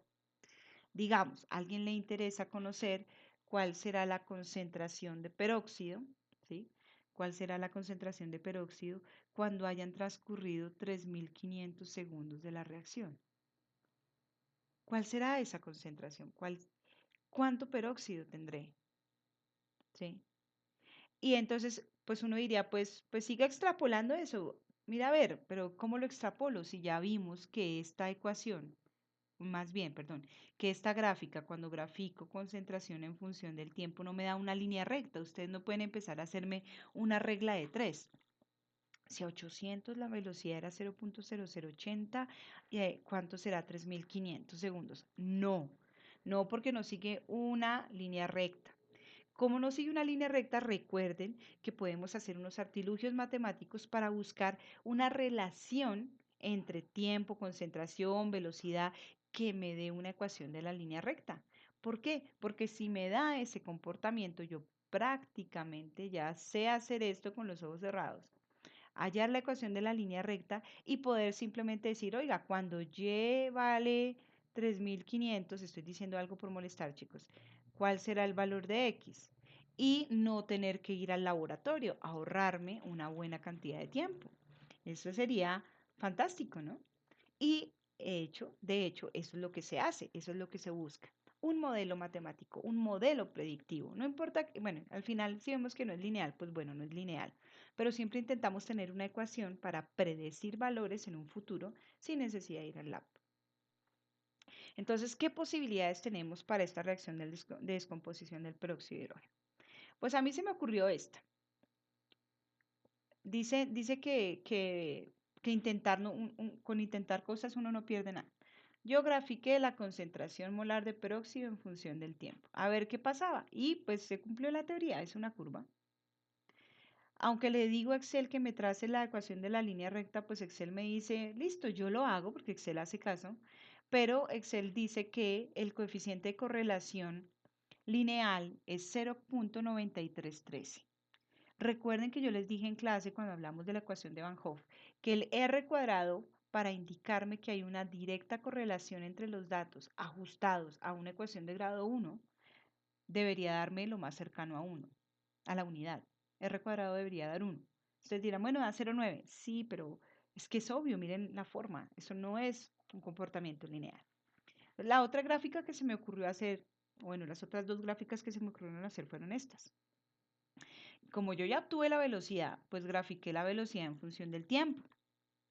Speaker 1: Digamos, a alguien le interesa conocer cuál será la concentración de peróxido, ¿sí? ¿Cuál será la concentración de peróxido cuando hayan transcurrido 3.500 segundos de la reacción? ¿Cuál será esa concentración? ¿Cuánto peróxido tendré? ¿Sí? Y entonces, pues uno diría, pues siga extrapolando eso. Mira, a ver, pero ¿cómo lo extrapolo? Si ya vimos que esta ecuación, más bien, perdón, que esta gráfica, cuando grafico concentración en función del tiempo, no me da una línea recta. Ustedes no pueden empezar a hacerme una regla de 3. Si a 800 la velocidad era 0.0080, ¿cuánto será 3.500 segundos? No, no porque no sigue una línea recta. Como no sigue una línea recta, recuerden que podemos hacer unos artilugios matemáticos para buscar una relación entre tiempo, concentración, velocidad, que me dé una ecuación de la línea recta. ¿Por qué? Porque si me da ese comportamiento, yo prácticamente ya sé hacer esto con los ojos cerrados, hallar la ecuación de la línea recta y poder simplemente decir, oiga, cuando y vale 3.500, estoy diciendo algo por molestar, chicos, ¿cuál será el valor de x? Y no tener que ir al laboratorio, ahorrarme una buena cantidad de tiempo. Eso sería fantástico, ¿no? Y de hecho, eso es lo que se hace, eso es lo que se busca. Un modelo matemático, un modelo predictivo. No importa, bueno, al final si vemos que no es lineal, pues bueno, no es lineal. Pero siempre intentamos tener una ecuación para predecir valores en un futuro sin necesidad de ir al lab. Entonces, ¿qué posibilidades tenemos para esta reacción de descomposición del peróxido de hidrógeno? Pues a mí se me ocurrió esta. Dice que intentar con intentar cosas uno no pierde nada. Yo grafiqué la concentración molar de peróxido en función del tiempo. A ver qué pasaba. Y pues se cumplió la teoría, es una curva. Aunque le digo a Excel que me trace la ecuación de la línea recta, pues Excel me dice, listo, yo lo hago porque Excel hace caso, pero Excel dice que el coeficiente de correlación lineal es 0,9313. Recuerden que yo les dije en clase cuando hablamos de la ecuación de Van Hoff que el R cuadrado, para indicarme que hay una directa correlación entre los datos ajustados a una ecuación de grado 1, debería darme lo más cercano a 1, a la unidad. R cuadrado debería dar 1. Ustedes dirán, bueno, da 0,9. Sí, pero es que es obvio, miren la forma. Eso no es un comportamiento lineal. La otra gráfica que se me ocurrió hacer, bueno, las otras dos gráficas que se me ocurrieron hacer fueron estas. Como yo ya obtuve la velocidad, pues grafiqué la velocidad en función del tiempo,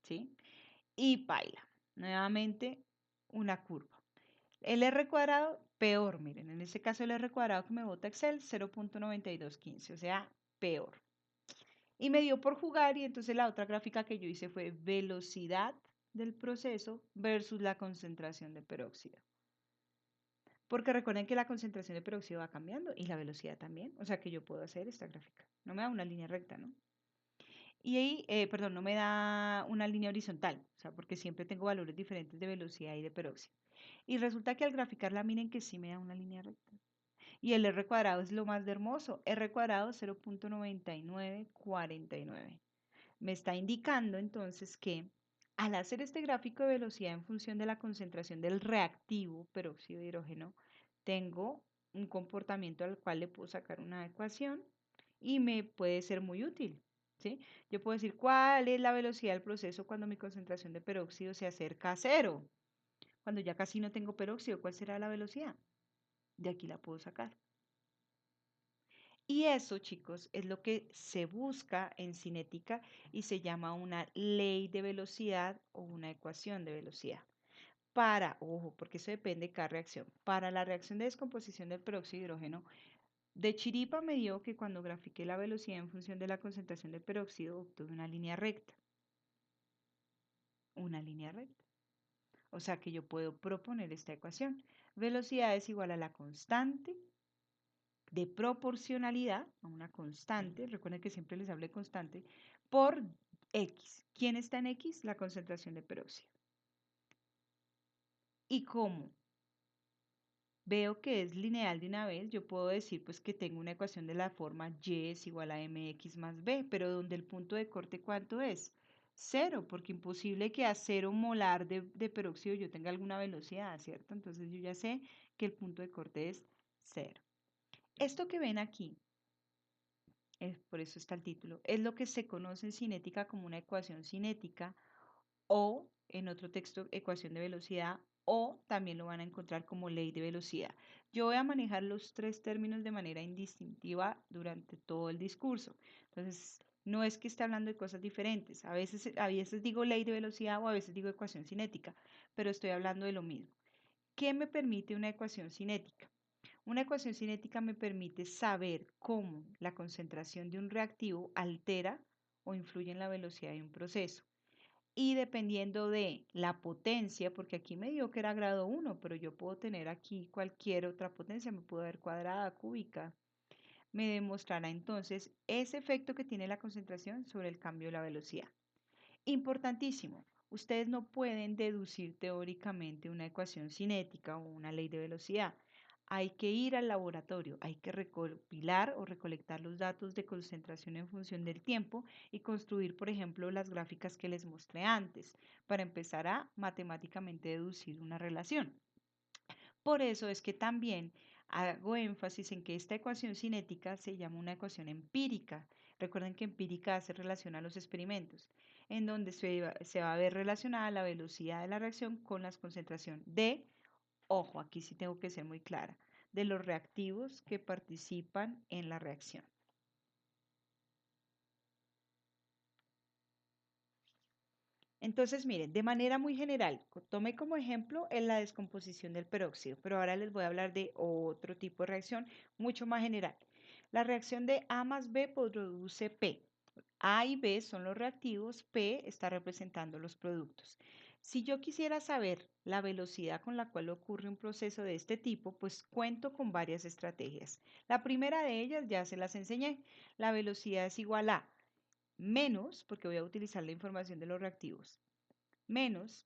Speaker 1: ¿sí? Y baila. Nuevamente, una curva. El R cuadrado, peor, miren, en este caso el R cuadrado que me bota Excel, 0,9215, o sea, peor. Y me dio por jugar y entonces la otra gráfica que yo hice fue velocidad del proceso versus la concentración de peróxido. Porque recuerden que la concentración de peróxido va cambiando y la velocidad también, o sea que yo puedo hacer esta gráfica. No me da una línea recta, ¿no? Y ahí, perdón, no me da una línea horizontal, o sea, porque siempre tengo valores diferentes de velocidad y de peróxido. Y resulta que al graficarla, miren que sí me da una línea recta. Y el R cuadrado es lo más de hermoso. R cuadrado 0,9949. Me está indicando entonces que al hacer este gráfico de velocidad en función de la concentración del reactivo peróxido de hidrógeno, tengo un comportamiento al cual le puedo sacar una ecuación y me puede ser muy útil. ¿Sí? Yo puedo decir cuál es la velocidad del proceso cuando mi concentración de peróxido se acerca a cero. Cuando ya casi no tengo peróxido, ¿cuál será la velocidad? De aquí la puedo sacar. Y eso, chicos, es lo que se busca en cinética y se llama una ley de velocidad o una ecuación de velocidad. Ojo, porque eso depende de cada reacción. Para la reacción de descomposición del peróxido de hidrógeno, de chiripa me dio que cuando grafiqué la velocidad en función de la concentración de peróxido, obtuve una línea recta. Una línea recta. O sea que yo puedo proponer esta ecuación. Velocidad es igual a la constante de proporcionalidad, a una constante, recuerden que siempre les hablé constante, por X. ¿Quién está en X? La concentración de peróxido. ¿Y cómo? Veo que es lineal de una vez, yo puedo decir pues que tengo una ecuación de la forma y es igual a mx más b, pero donde el punto de corte ¿cuánto es? Cero, porque imposible que a 0 molar de peróxido yo tenga alguna velocidad, ¿cierto? Entonces yo ya sé que el punto de corte es cero. Esto que ven aquí por eso está el título, es lo que se conoce en cinética como una ecuación cinética o en otro texto ecuación de velocidad o también lo van a encontrar como ley de velocidad. Yo voy a manejar los tres términos de manera indistintiva durante todo el discurso. Entonces, no es que esté hablando de cosas diferentes. A veces digo ley de velocidad o a veces digo ecuación cinética, pero estoy hablando de lo mismo. ¿Qué me permite una ecuación cinética? Una ecuación cinética me permite saber cómo la concentración de un reactivo altera o influye en la velocidad de un proceso. Y dependiendo de la potencia, porque aquí me dio que era grado 1, pero yo puedo tener aquí cualquier otra potencia, me puedo ver cuadrada, cúbica, me demostrará entonces ese efecto que tiene la concentración sobre el cambio de la velocidad. Importantísimo, ustedes no pueden deducir teóricamente una ecuación cinética o una ley de velocidad. Hay que ir al laboratorio, hay que recopilar o recolectar los datos de concentración en función del tiempo y construir, por ejemplo, las gráficas que les mostré antes, para empezar a matemáticamente deducir una relación. Por eso es que también hago énfasis en que esta ecuación cinética se llama una ecuación empírica. Recuerden que empírica hace relación a los experimentos, en donde se va a ver relacionada la velocidad de la reacción con la concentración de, ojo, aquí sí tengo que ser muy clara, de los reactivos que participan en la reacción. Entonces, miren, de manera muy general, tomé como ejemplo en la descomposición del peróxido, pero ahora les voy a hablar de otro tipo de reacción mucho más general. La reacción de A más B produce P. A y B son los reactivos, P está representando los productos. Si yo quisiera saber la velocidad con la cual ocurre un proceso de este tipo, pues cuento con varias estrategias. La primera de ellas ya se las enseñé. La velocidad es igual a menos, porque voy a utilizar la información de los reactivos, menos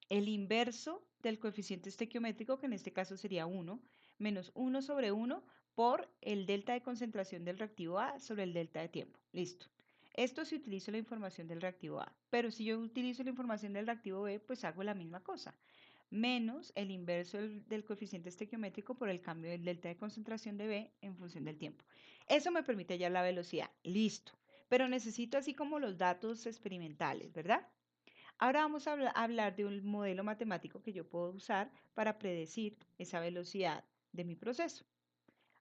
Speaker 1: el inverso del coeficiente estequiométrico, que en este caso sería 1, menos 1 sobre 1 por el delta de concentración del reactivo A sobre el delta de tiempo. Listo. Esto si utilizo la información del reactivo A, pero si yo utilizo la información del reactivo B, pues hago la misma cosa. Menos el inverso del coeficiente estequiométrico por el cambio del delta de concentración de B en función del tiempo. Eso me permite hallar la velocidad. Listo. Pero necesito así como los datos experimentales, ¿verdad? Ahora vamos a hablar de un modelo matemático que yo puedo usar para predecir esa velocidad de mi proceso.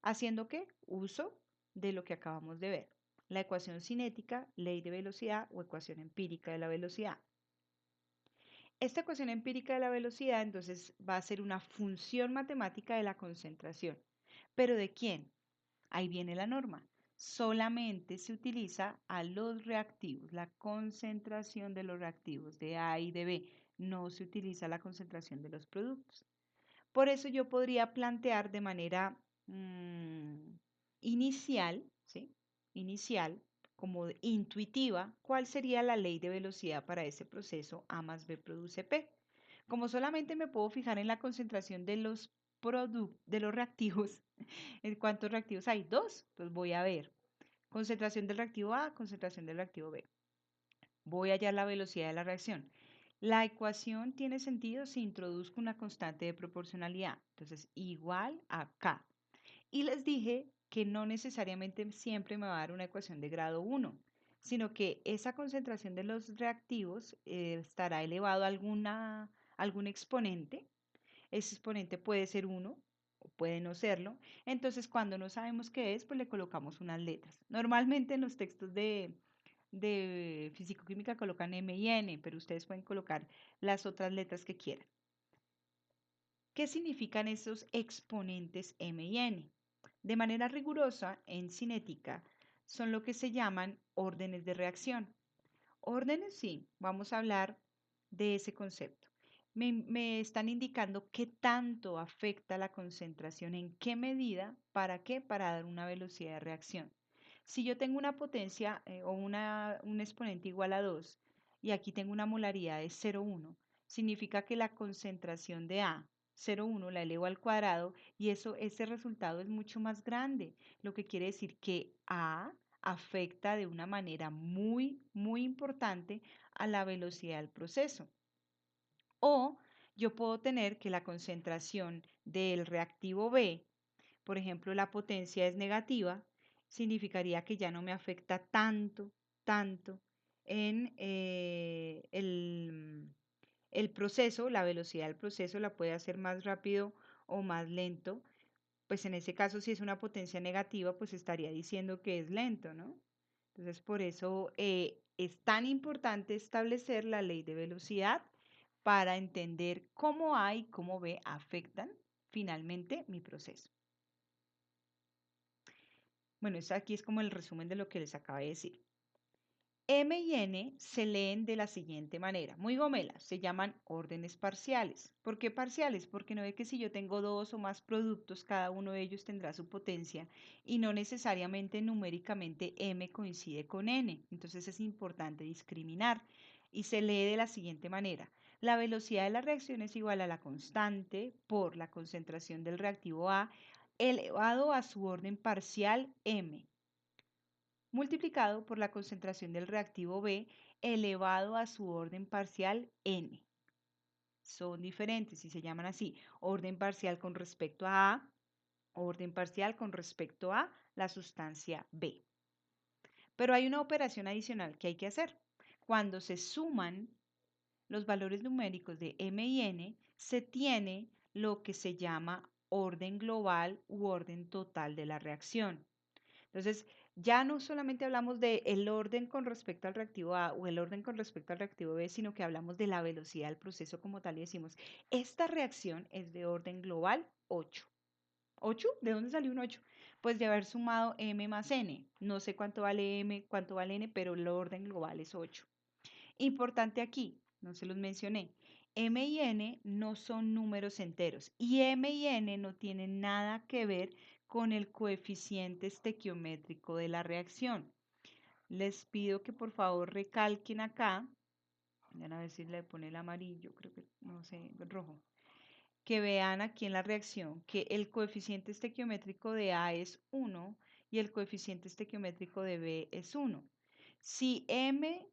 Speaker 1: ¿Haciendo qué? Uso de lo que acabamos de ver. La ecuación cinética, ley de velocidad o ecuación empírica de la velocidad. Esta ecuación empírica de la velocidad entonces va a ser una función matemática de la concentración. ¿Pero de quién? Ahí viene la norma. Solamente se utiliza a los reactivos, la concentración de los reactivos de A y de B. No se utiliza la concentración de los productos. Por eso yo podría plantear de manera inicial, ¿sí? Inicial, como intuitiva, cuál sería la ley de velocidad para ese proceso A más B produce P. Como solamente me puedo fijar en la concentración de de los reactivos, ¿en cuántos reactivos hay? Dos. Entonces voy a ver concentración del reactivo A, concentración del reactivo B. Voy a hallar la velocidad de la reacción. La ecuación tiene sentido si introduzco una constante de proporcionalidad. Entonces, igual a K. Y les dije que no necesariamente siempre me va a dar una ecuación de grado 1, sino que esa concentración de los reactivos estará elevado a algún exponente. Ese exponente puede ser 1 o puede no serlo. Entonces, cuando no sabemos qué es, pues le colocamos unas letras. Normalmente en los textos de físico-química colocan M y N, pero ustedes pueden colocar las otras letras que quieran. ¿Qué significan esos exponentes M y N? De manera rigurosa, en cinética, son lo que se llaman órdenes de reacción. Órdenes, sí, vamos a hablar de ese concepto. Me están indicando qué tanto afecta la concentración, en qué medida, para qué, para dar una velocidad de reacción. Si yo tengo una potencia o un exponente igual a 2 y aquí tengo una molaridad de 0,1, significa que la concentración de A, 0,1, la elevo al cuadrado y ese resultado es mucho más grande, lo que quiere decir que A afecta de una manera muy, muy importante a la velocidad del proceso. O yo puedo tener que la concentración del reactivo B, por ejemplo, la potencia es negativa, significaría que ya no me afecta tanto en el proceso, la velocidad del proceso la puede hacer más rápido o más lento. Pues en ese caso, si es una potencia negativa, pues estaría diciendo que es lento, ¿no? Entonces, por eso es tan importante establecer la ley de velocidad para entender cómo A y cómo B afectan finalmente mi proceso. Bueno, eso aquí es como el resumen de lo que les acabo de decir. M y N se leen de la siguiente manera, muy gomelas, se llaman órdenes parciales. ¿Por qué parciales? Porque no ve que si yo tengo dos o más productos, cada uno de ellos tendrá su potencia y no necesariamente numéricamente M coincide con N. Entonces es importante discriminar y se lee de la siguiente manera. La velocidad de la reacción es igual a la constante por la concentración del reactivo A elevado a su orden parcial M multiplicado por la concentración del reactivo B elevado a su orden parcial N. Son diferentes y se llaman así, orden parcial con respecto a A, orden parcial con respecto a la sustancia B. Pero hay una operación adicional que hay que hacer. Cuando se suman los valores numéricos de M y N, se tiene lo que se llama orden global u orden total de la reacción. Entonces, ya no solamente hablamos del orden con respecto al reactivo A o el orden con respecto al reactivo B, sino que hablamos de la velocidad del proceso como tal y decimos, esta reacción es de orden global 8. ¿8? ¿De dónde salió un 8? Pues de haber sumado M más N. No sé cuánto vale M, cuánto vale N, pero el orden global es 8. Importante aquí, no se los mencioné. M y N no son números enteros y M y N no tienen nada que ver con el coeficiente estequiométrico de la reacción. Les pido que por favor recalquen acá, van a ver si le pone el amarillo, creo que, no sé, el rojo, que vean aquí en la reacción que el coeficiente estequiométrico de A es 1 y el coeficiente estequiométrico de B es 1. Si M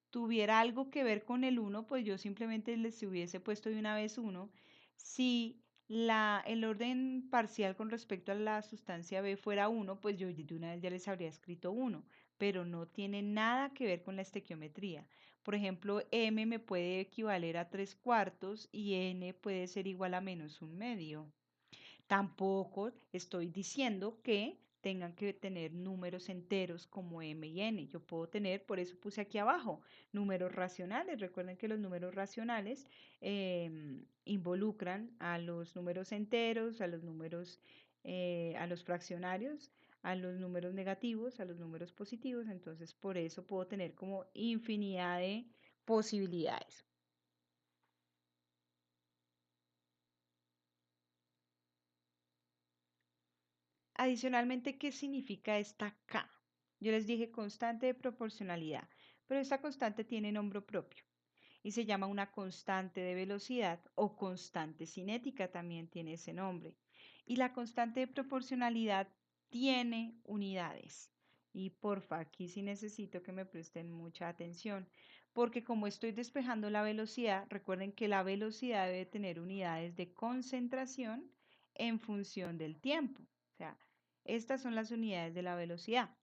Speaker 1: tuviera algo que ver con el 1, pues yo simplemente les hubiese puesto de una vez 1. Si el orden parcial con respecto a la sustancia B fuera 1, pues yo de una vez ya les habría escrito 1, pero no tiene nada que ver con la estequiometría. Por ejemplo, M me puede equivaler a 3 cuartos y N puede ser igual a -1/2. Tampoco estoy diciendo que tengan que tener números enteros como m y n. Yo puedo tener, por eso puse aquí abajo, números racionales. Recuerden que los números racionales involucran a los números enteros, a los números, a los fraccionarios, a los números negativos, a los números positivos. Entonces, por eso puedo tener como infinidad de posibilidades. Adicionalmente, ¿qué significa esta K? Yo les dije constante de proporcionalidad, pero esta constante tiene nombre propio y se llama una constante de velocidad o constante cinética, también tiene ese nombre. Y la constante de proporcionalidad tiene unidades. Y porfa, aquí sí necesito que me presten mucha atención, porque como estoy despejando la velocidad, recuerden que la velocidad debe tener unidades de concentración en función del tiempo. O sea, estas son las unidades de la velocidad.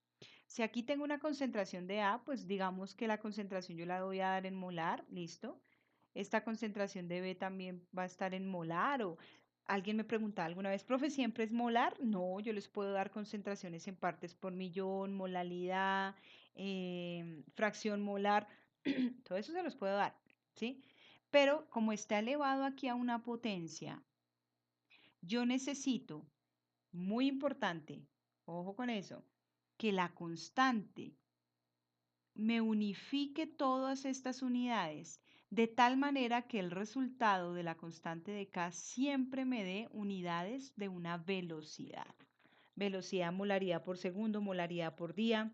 Speaker 1: Si aquí tengo una concentración de A, pues digamos que la concentración yo la voy a dar en molar, listo. Esta concentración de B también va a estar en molar o alguien me preguntaba alguna vez, profe, ¿siempre es molar? No, yo les puedo dar concentraciones en partes por millón, molalidad, fracción molar, todo eso se los puedo dar, ¿sí? Pero como está elevado aquí a una potencia, yo necesito, muy importante, ojo con eso, que la constante me unifique todas estas unidades de tal manera que el resultado de la constante de K siempre me dé unidades de una velocidad. Velocidad, molaridad por segundo, molaridad por día,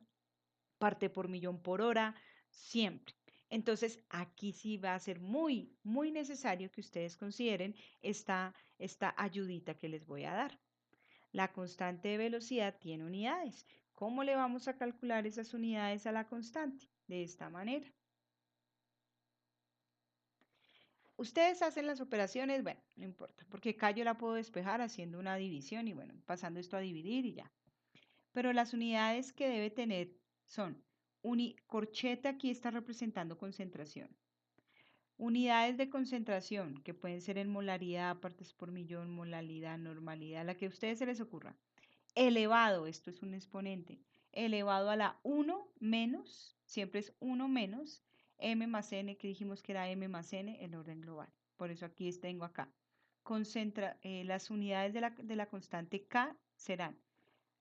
Speaker 1: parte por millón por hora, siempre. Entonces, aquí sí va a ser muy, muy necesario que ustedes consideren esta ayudita que les voy a dar. La constante de velocidad tiene unidades. ¿Cómo le vamos a calcular esas unidades a la constante? De esta manera. Ustedes hacen las operaciones, bueno, no importa, porque acá yo la puedo despejar haciendo una división y bueno, pasando esto a dividir y ya. Pero las unidades que debe tener son, corchete aquí está representando concentración. Unidades de concentración, que pueden ser en molaridad, partes por millón, molaridad, normalidad, la que a ustedes se les ocurra. Elevado, esto es un exponente, elevado a la 1 menos, siempre es 1 menos, m más n, que dijimos que era m más n, el orden global. Por eso aquí tengo acá. Las unidades de la constante K serán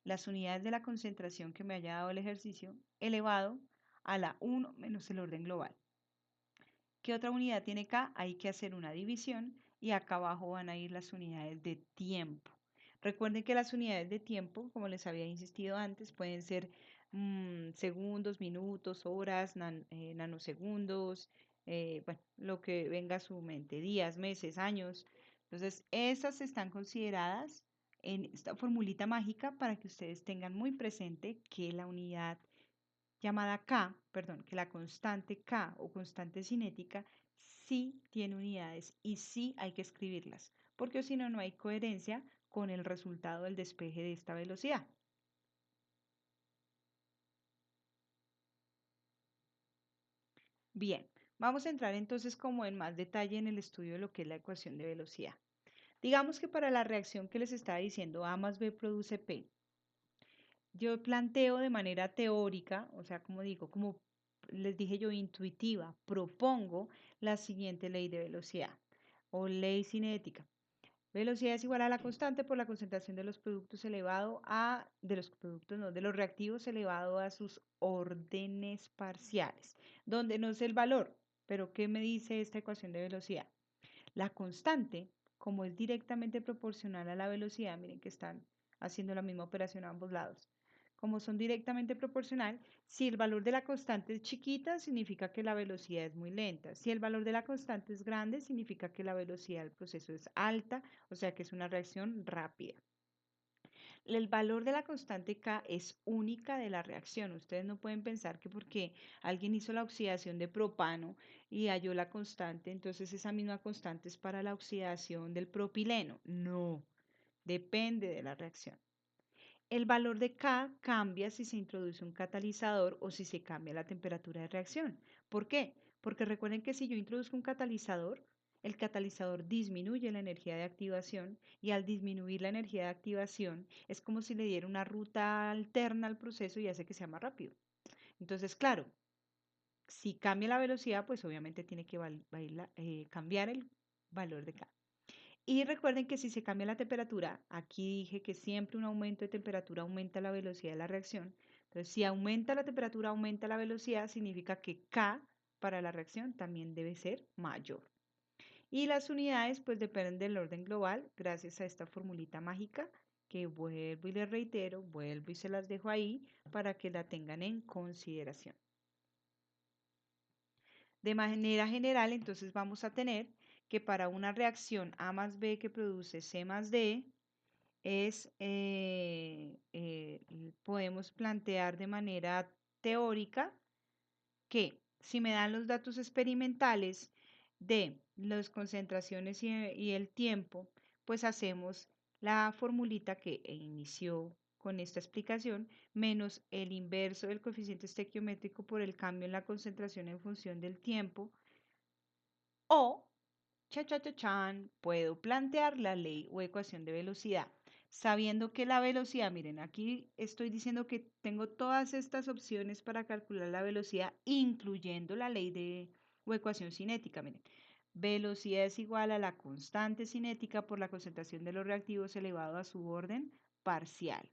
Speaker 1: las unidades de la concentración que me haya dado el ejercicio elevado a la 1 menos el orden global. ¿Qué otra unidad tiene K? Hay que hacer una división y acá abajo van a ir las unidades de tiempo. Recuerden que las unidades de tiempo, como les había insistido antes, pueden ser segundos, minutos, horas, nanosegundos, bueno, lo que venga a su mente, días, meses, años. Entonces, esas están consideradas en esta formulita mágica para que ustedes tengan muy presente que la unidad llamada K, perdón, que la constante K o constante cinética sí tiene unidades y sí hay que escribirlas, porque si no, no hay coherencia con el resultado del despeje de esta velocidad. Bien, vamos a entrar entonces como en más detalle en el estudio de lo que es la ecuación de velocidad. Digamos que para la reacción que les estaba diciendo A más B produce P, yo planteo de manera teórica, o sea, como digo, como les dije yo, intuitiva, propongo la siguiente ley de velocidad o ley cinética. Velocidad es igual a la constante por la concentración de los productos elevado a, de los productos, no, de los reactivos elevado a sus órdenes parciales, donde no sé el valor, pero ¿qué me dice esta ecuación de velocidad? La constante, como es directamente proporcional a la velocidad, miren que están haciendo la misma operación a ambos lados. como son directamente proporcional, si el valor de la constante es chiquita, significa que la velocidad es muy lenta. Si el valor de la constante es grande, significa que la velocidad del proceso es alta, o sea que es una reacción rápida. El valor de la constante K es única de la reacción. Ustedes no pueden pensar que porque alguien hizo la oxidación de propano y halló la constante, entonces esa misma constante es para la oxidación del propileno. No, depende de la reacción. El valor de K cambia si se introduce un catalizador o si se cambia la temperatura de reacción. ¿Por qué? Porque recuerden que si yo introduzco un catalizador, el catalizador disminuye la energía de activación y al disminuir la energía de activación es como si le diera una ruta alterna al proceso y hace que sea más rápido. Entonces, claro, si cambia la velocidad, pues obviamente tiene que cambiar el valor de K. Y recuerden que si se cambia la temperatura, aquí dije que siempre un aumento de temperatura aumenta la velocidad de la reacción. Entonces, si aumenta la temperatura, aumenta la velocidad, significa que K para la reacción también debe ser mayor. Y las unidades pues dependen del orden global gracias a esta formulita mágica que vuelvo y les reitero, vuelvo y se las dejo ahí para que la tengan en consideración. De manera general, entonces vamos a tener que para una reacción A más B que produce C más D, podemos plantear de manera teórica que si me dan los datos experimentales de las concentraciones y el tiempo, pues hacemos la formulita que inició con esta explicación, menos el inverso del coeficiente estequiométrico por el cambio en la concentración en función del tiempo, o puedo plantear la ley o ecuación de velocidad, sabiendo que la velocidad, miren, aquí estoy diciendo que tengo todas estas opciones para calcular la velocidad, incluyendo la ley de o ecuación cinética, miren. Velocidad es igual a la constante cinética por la concentración de los reactivos elevado a su orden parcial.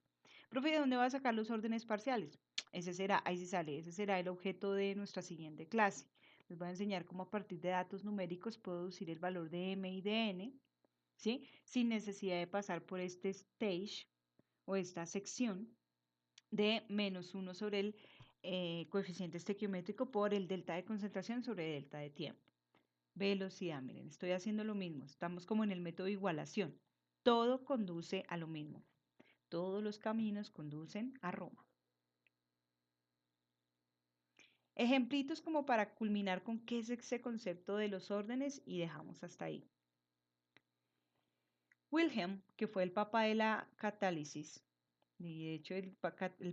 Speaker 1: Profe, ¿de dónde va a sacar los órdenes parciales? Ese será, ahí sí sale, ese será el objeto de nuestra siguiente clase. Les voy a enseñar cómo a partir de datos numéricos puedo deducir el valor de m y de n, ¿sí? Sin necesidad de pasar por este stage o esta sección de -1 sobre el coeficiente estequiométrico por el delta de concentración sobre delta de tiempo. Velocidad, miren, estoy haciendo lo mismo. Estamos como en el método de igualación. Todo conduce a lo mismo. Todos los caminos conducen a Roma. Ejemplitos como para culminar con qué es ese concepto de los órdenes y dejamos hasta ahí. Wilhelm, que fue el papá de la catálisis, y de hecho el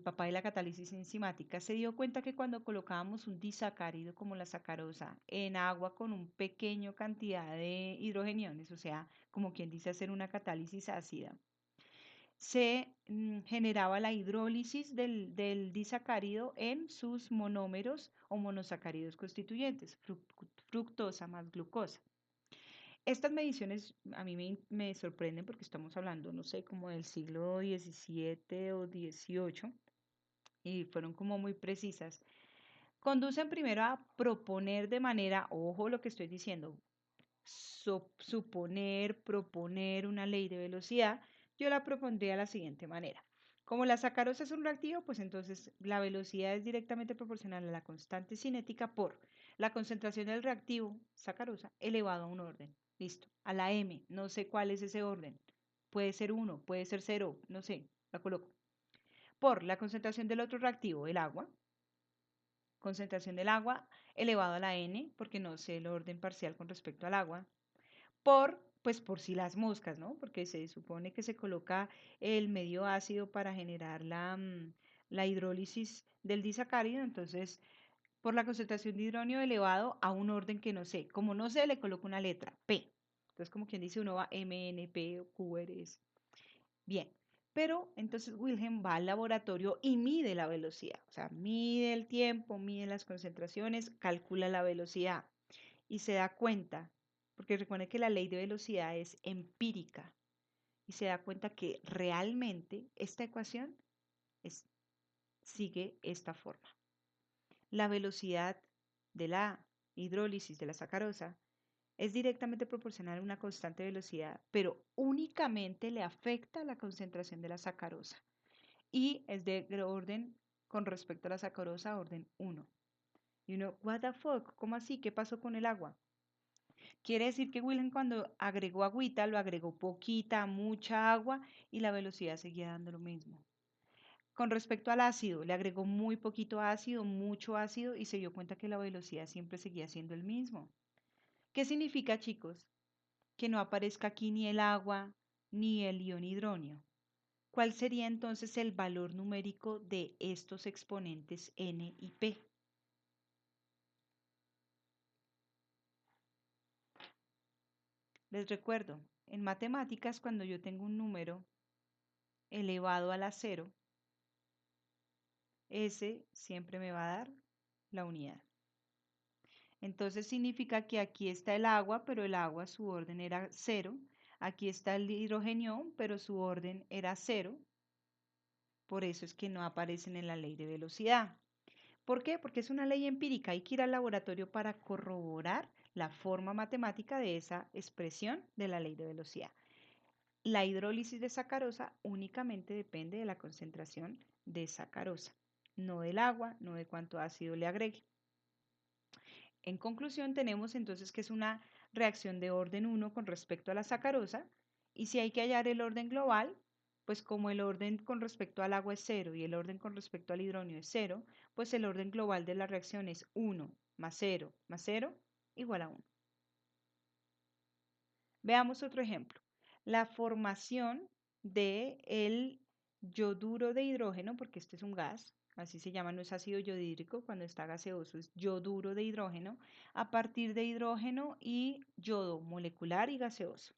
Speaker 1: papá de la catálisis enzimática, se dio cuenta que cuando colocábamos un disacárido como la sacarosa en agua con un pequeño cantidad de hidrogeniones, o sea, como quien dice hacer una catálisis ácida, se generaba la hidrólisis del disacárido en sus monómeros o monosacáridos constituyentes, fructosa más glucosa. Estas mediciones a mí me sorprenden porque estamos hablando, no sé, como del siglo XVII o XVIII y fueron como muy precisas. Conducen primero a proponer de manera, ojo lo que estoy diciendo, suponer, proponer una ley de velocidad, yo la propondría de la siguiente manera. Como la sacarosa es un reactivo, pues entonces la velocidad es directamente proporcional a la constante cinética por la concentración del reactivo, sacarosa, elevado a un orden. Listo. A la m, no sé cuál es ese orden. Puede ser 1, puede ser 0, no sé, la coloco. Por la concentración del otro reactivo, el agua, concentración del agua elevado a la n, porque no sé el orden parcial con respecto al agua, pues por si las moscas, ¿no? Porque se supone que se coloca el medio ácido para generar la hidrólisis del disacárido, entonces por la concentración de hidrógeno elevado a un orden que no sé. Como no sé, le coloco una letra, P. Entonces, como quien dice, uno va M, N, P o Q, R, S. Bien, pero entonces Wilhelm va al laboratorio y mide la velocidad, o sea, mide el tiempo, mide las concentraciones, calcula la velocidad y se da cuenta, porque recuerden que la ley de velocidad es empírica, y se da cuenta que realmente esta ecuación sigue esta forma. La velocidad de la hidrólisis de la sacarosa es directamente proporcional a una constante velocidad, pero únicamente le afecta la concentración de la sacarosa y es de orden con respecto a la sacarosa, orden 1. Y uno, what the fuck, ¿cómo así? ¿Qué pasó con el agua? Quiere decir que Wilhelm cuando agregó agüita, lo agregó poquita, mucha agua y la velocidad seguía dando lo mismo. Con respecto al ácido, le agregó muy poquito ácido, mucho ácido y se dio cuenta que la velocidad siempre seguía siendo el mismo. ¿Qué significa, chicos? Que no aparezca aquí ni el agua ni el ion hidronio. ¿Cuál sería entonces el valor numérico de estos exponentes n y p? Les recuerdo, en matemáticas cuando yo tengo un número elevado a la cero, ese siempre me va a dar la unidad. Entonces significa que aquí está el agua, pero el agua su orden era 0. Aquí está el hidrógeno, pero su orden era 0. Por eso es que no aparecen en la ley de velocidad. ¿Por qué? Porque es una ley empírica. Hay que ir al laboratorio para corroborar la forma matemática de esa expresión de la ley de velocidad. La hidrólisis de sacarosa únicamente depende de la concentración de sacarosa, no del agua, no de cuánto ácido le agregue. En conclusión, tenemos entonces que es una reacción de orden 1 con respecto a la sacarosa, y si hay que hallar el orden global, pues como el orden con respecto al agua es 0 y el orden con respecto al hidrógeno es 0, pues el orden global de la reacción es 1 más 0 más 0 igual a 1. Veamos otro ejemplo. La formación del yoduro de hidrógeno, porque este es un gas, así se llama, no es ácido yodhídrico, cuando está gaseoso es yoduro de hidrógeno, a partir de hidrógeno y yodo molecular y gaseoso.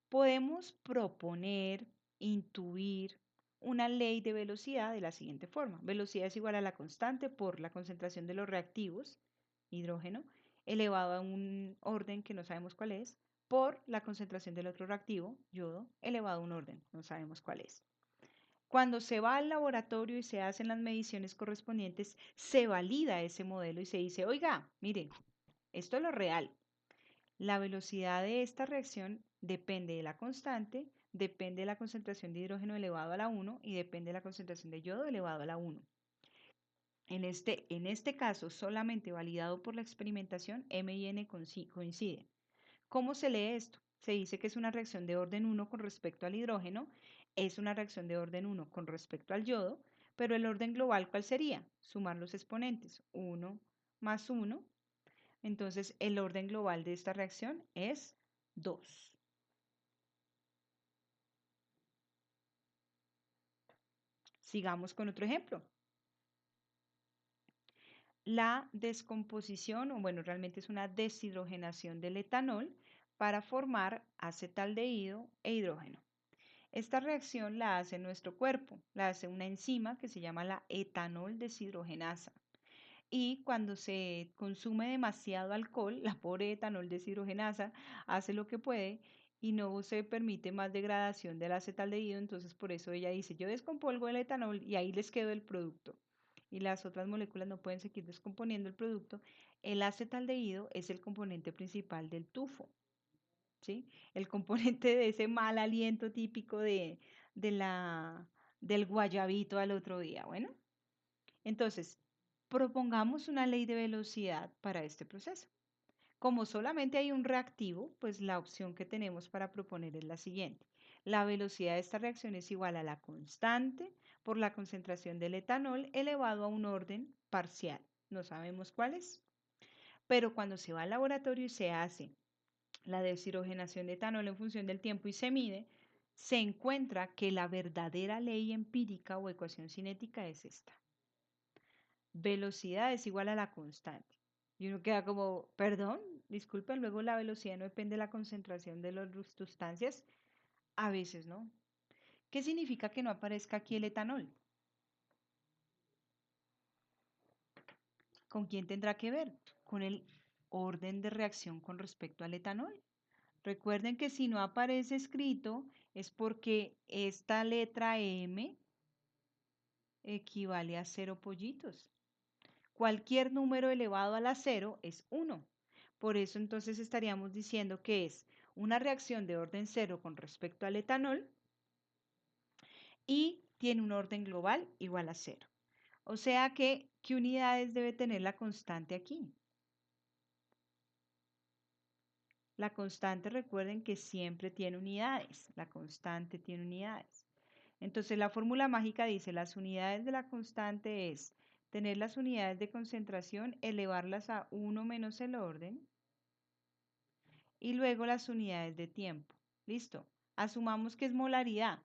Speaker 1: Podemos proponer, intuir una ley de velocidad de la siguiente forma. Velocidad es igual a la constante por la concentración de los reactivos, hidrógeno, elevado a un orden que no sabemos cuál es, por la concentración del otro reactivo, yodo, elevado a un orden, no sabemos cuál es. Cuando se va al laboratorio y se hacen las mediciones correspondientes, se valida ese modelo y se dice, oiga, mire, esto es lo real. La velocidad de esta reacción depende de la constante, depende de la concentración de hidrógeno elevado a la 1 y depende de la concentración de yodo elevado a la 1. En este caso, solamente validado por la experimentación, M y N coinciden. ¿Cómo se lee esto? Se dice que es una reacción de orden 1 con respecto al hidrógeno, es una reacción de orden 1 con respecto al yodo, pero el orden global, ¿cuál sería? Sumar los exponentes, 1 más 1. Entonces, el orden global de esta reacción es 2. Sigamos con otro ejemplo. La descomposición, o bueno, realmente es una deshidrogenación del etanol para formar acetaldehído e hidrógeno. Esta reacción la hace nuestro cuerpo, la hace una enzima que se llama la etanol deshidrogenasa. Y cuando se consume demasiado alcohol, la pobre etanol deshidrogenasa hace lo que puede y no se permite más degradación del acetaldehído, entonces por eso ella dice, yo descompongo el etanol y ahí les quedo el producto. Y las otras moléculas no pueden seguir descomponiendo el producto. El acetaldehído es el componente principal del tufo, ¿sí? El componente de ese mal aliento típico de la, del guayabito al otro día. Bueno, entonces, propongamos una ley de velocidad para este proceso. Como solamente hay un reactivo, pues la opción que tenemos para proponer es la siguiente. La velocidad de esta reacción es igual a la constante por la concentración del etanol elevado a un orden parcial. No sabemos cuál es, pero cuando se va al laboratorio y se hace la deshidrogenación de etanol en función del tiempo y se mide, se encuentra que la verdadera ley empírica o ecuación cinética es esta. Velocidad es igual a la constante. Y uno queda como, perdón, disculpen, luego la velocidad no depende de la concentración de las sustancias. A veces, ¿no? ¿Qué significa que no aparezca aquí el etanol? ¿Con quién tendrá que ver? Con el orden de reacción con respecto al etanol. Recuerden que si no aparece escrito es porque esta letra M equivale a 0 pollitos. Cualquier número elevado a la 0 es 1. Por eso entonces estaríamos diciendo que es una reacción de orden 0 con respecto al etanol y tiene un orden global igual a 0. O sea que, ¿qué unidades debe tener la constante aquí? La constante, recuerden que siempre tiene unidades. La constante tiene unidades. Entonces, la fórmula mágica dice, las unidades de la constante es tener las unidades de concentración, elevarlas a 1 menos el orden, y luego las unidades de tiempo. ¿Listo? Asumamos que es molaridad.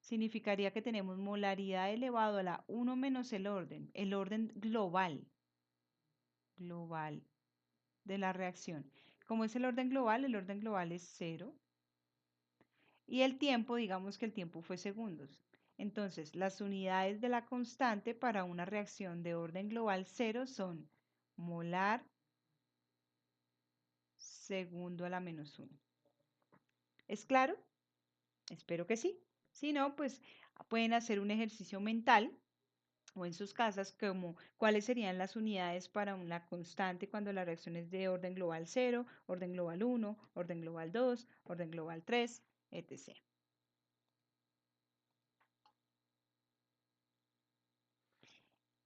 Speaker 1: Significaría que tenemos molaridad elevado a la 1 menos el orden global de la reacción. Como es el orden global es 0. Y el tiempo, digamos que el tiempo fue segundos. Entonces, las unidades de la constante para una reacción de orden global 0 son molar segundo a la menos 1. ¿Es claro? Espero que sí. Si no, pues pueden hacer un ejercicio mental o en sus casas como cuáles serían las unidades para una constante cuando la reacción es de orden global 0, orden global 1, orden global 2, orden global 3, etc.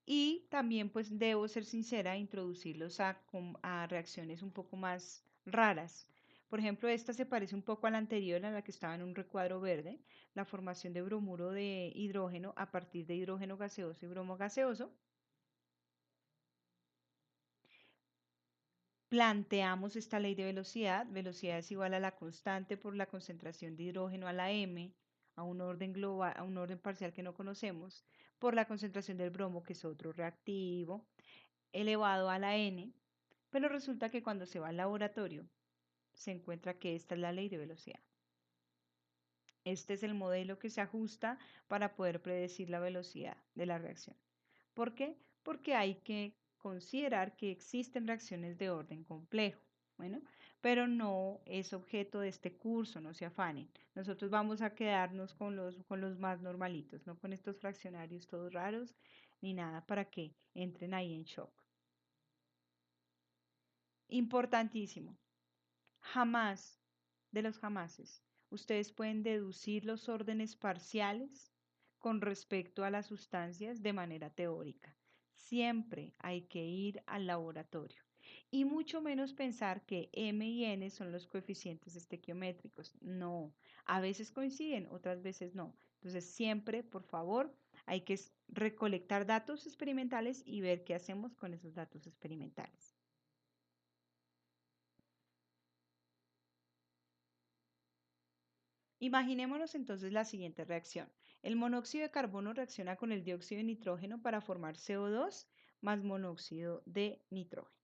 Speaker 1: Y también pues debo ser sincera, introducirlos a reacciones un poco más raras. Por ejemplo, esta se parece un poco a la anterior, a la que estaba en un recuadro verde, la formación de bromuro de hidrógeno a partir de hidrógeno gaseoso y bromo gaseoso. Planteamos esta ley de velocidad. Velocidad es igual a la constante por la concentración de hidrógeno a la m, a un orden global, a un orden parcial que no conocemos, por la concentración del bromo, que es otro reactivo, elevado a la n. Pero resulta que cuando se va al laboratorio, se encuentra que esta es la ley de velocidad. Este es el modelo que se ajusta para poder predecir la velocidad de la reacción. ¿Por qué? Porque hay que considerar que existen reacciones de orden complejo. Bueno, pero no es objeto de este curso, no se afanen. Nosotros vamos a quedarnos con los más normalitos, no con estos fraccionarios todos raros ni nada para que entren ahí en shock. Importantísimo. Jamás, de los jamases, ustedes pueden deducir los órdenes parciales con respecto a las sustancias de manera teórica. Siempre hay que ir al laboratorio y mucho menos pensar que M y N son los coeficientes estequiométricos. No, a veces coinciden, otras veces no. Entonces, siempre, por favor, hay que recolectar datos experimentales y ver qué hacemos con esos datos experimentales. Imaginémonos entonces la siguiente reacción. El monóxido de carbono reacciona con el dióxido de nitrógeno para formar CO2 más monóxido de nitrógeno.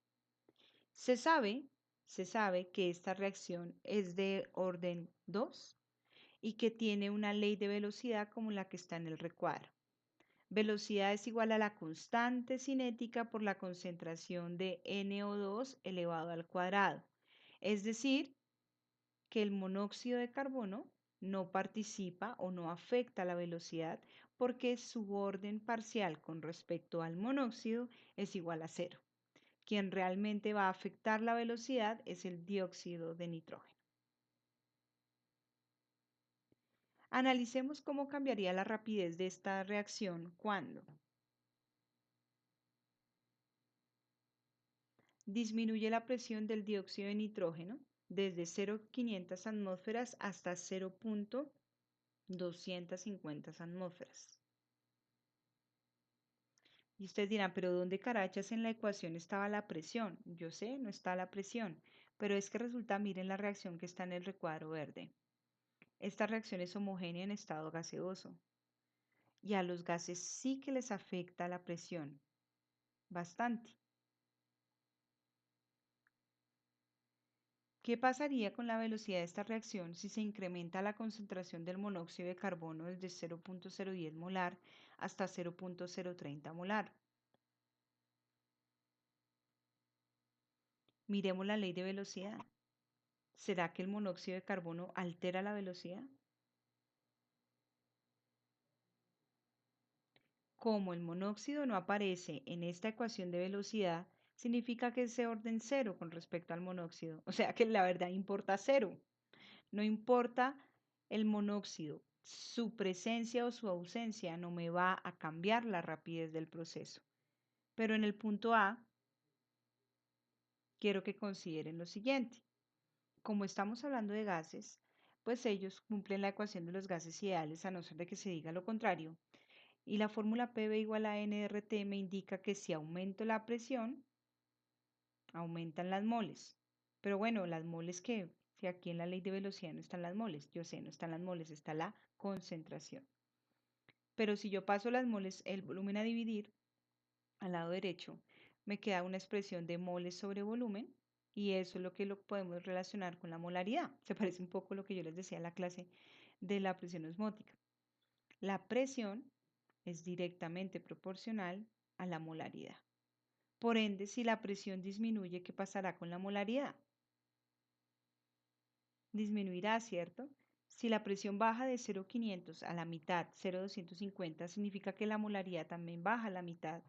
Speaker 1: Se sabe, se sabe que esta reacción es de orden 2 y que tiene una ley de velocidad como la que está en el recuadro. Velocidad es igual a la constante cinética por la concentración de NO2 elevado al cuadrado. Es decir, que el monóxido de carbono no participa o no afecta la velocidad porque su orden parcial con respecto al monóxido es igual a 0. Quien realmente va a afectar la velocidad es el dióxido de nitrógeno. Analicemos cómo cambiaría la rapidez de esta reacción cuando disminuye la presión del dióxido de nitrógeno desde 0,500 atmósferas hasta 0,250 atmósferas. Y ustedes dirán, pero ¿dónde carachas en la ecuación estaba la presión? Yo sé, no está la presión, pero es que resulta, miren la reacción que está en el recuadro verde. Esta reacción es homogénea en estado gaseoso y a los gases sí que les afecta la presión, bastante. ¿Qué pasaría con la velocidad de esta reacción si se incrementa la concentración del monóxido de carbono desde 0,010 molar hasta 0,030 molar? Miremos la ley de velocidad. ¿Será que el monóxido de carbono altera la velocidad? Como el monóxido no aparece en esta ecuación de velocidad, significa que es de orden cero con respecto al monóxido. O sea que la verdad importa cero. No importa el monóxido. Su presencia o su ausencia no me va a cambiar la rapidez del proceso. Pero en el punto A, quiero que consideren lo siguiente. Como estamos hablando de gases, pues ellos cumplen la ecuación de los gases ideales a no ser de que se diga lo contrario. Y la fórmula PV igual a nRT me indica que si aumento la presión, aumentan las moles. Pero bueno, las moles que, si aquí en la ley de velocidad no están las moles, yo sé, no están las moles, está la concentración. Pero si yo paso las moles, el volumen a dividir, al lado derecho, me queda una expresión de moles sobre volumen y eso es lo que lo podemos relacionar con la molaridad. Se parece un poco a lo que yo les decía en la clase de la presión osmótica. La presión es directamente proporcional a la molaridad. Por ende, si la presión disminuye, ¿qué pasará con la molaridad? Disminuirá, ¿cierto? Si la presión baja de 0,500 a la mitad, 0,250, significa que la molaridad también baja a la mitad.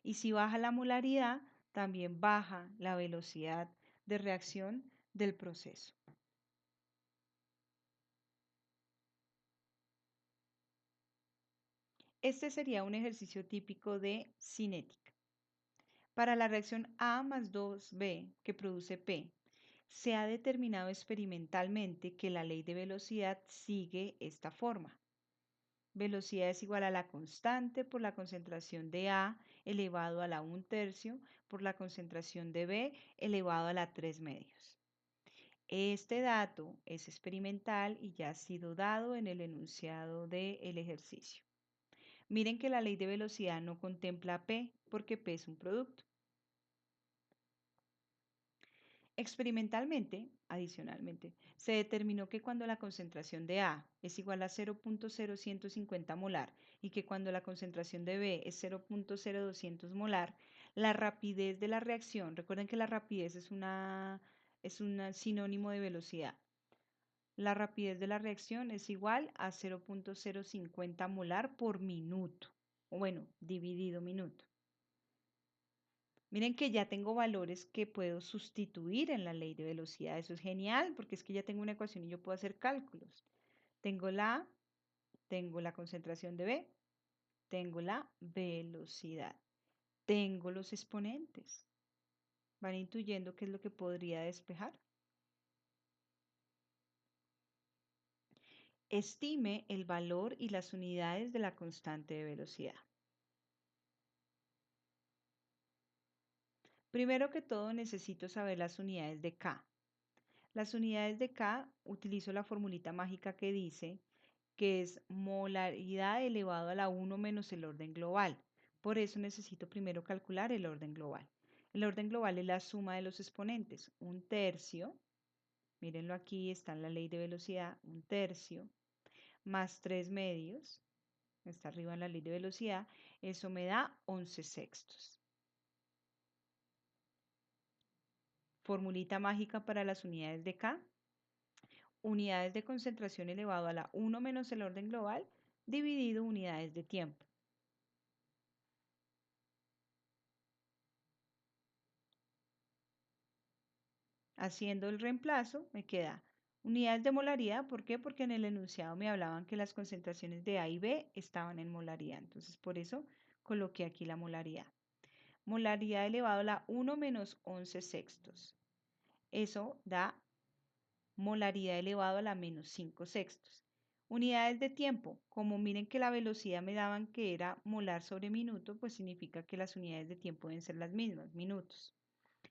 Speaker 1: Y si baja la molaridad, también baja la velocidad de reacción del proceso. Este sería un ejercicio típico de cinética. Para la reacción A más 2B que produce P, se ha determinado experimentalmente que la ley de velocidad sigue esta forma. Velocidad es igual a la constante por la concentración de A elevado a la 1/3 por la concentración de B elevado a la 3/2. Este dato es experimental y ya ha sido dado en el enunciado del ejercicio. Miren que la ley de velocidad no contempla P porque P es un producto. Experimentalmente, adicionalmente, se determinó que cuando la concentración de A es igual a 0,0150 molar y que cuando la concentración de B es 0,0200 molar, la rapidez de la reacción, recuerden que la rapidez es un sinónimo de velocidad. La rapidez de la reacción es igual a 0,050 molar por minuto, o bueno, dividido minuto. Miren que ya tengo valores que puedo sustituir en la ley de velocidad. Eso es genial porque es que ya tengo una ecuación y yo puedo hacer cálculos. Tengo la A, tengo la concentración de B, tengo la velocidad, tengo los exponentes. ¿Van intuyendo qué es lo que podría despejar? Estime el valor y las unidades de la constante de velocidad. Primero que todo necesito saber las unidades de K. Las unidades de K utilizo la formulita mágica que dice que es molaridad elevado a la 1 menos el orden global. Por eso necesito primero calcular el orden global. El orden global es la suma de los exponentes. 1/3, mírenlo aquí, está en la ley de velocidad, 1/3, más 3/2, está arriba en la ley de velocidad, eso me da 11/6. Formulita mágica para las unidades de K. Unidades de concentración elevado a la 1 menos el orden global dividido unidades de tiempo. Haciendo el reemplazo me queda unidades de molaridad. ¿Por qué? Porque en el enunciado me hablaban que las concentraciones de A y B estaban en molaridad. Entonces por eso coloqué aquí la molaridad. Molaridad elevado a la 1 menos 11/6. Eso da molaridad elevado a la menos 5/6. Unidades de tiempo, como miren que la velocidad me daban que era molar sobre minuto, pues significa que las unidades de tiempo deben ser las mismas, minutos.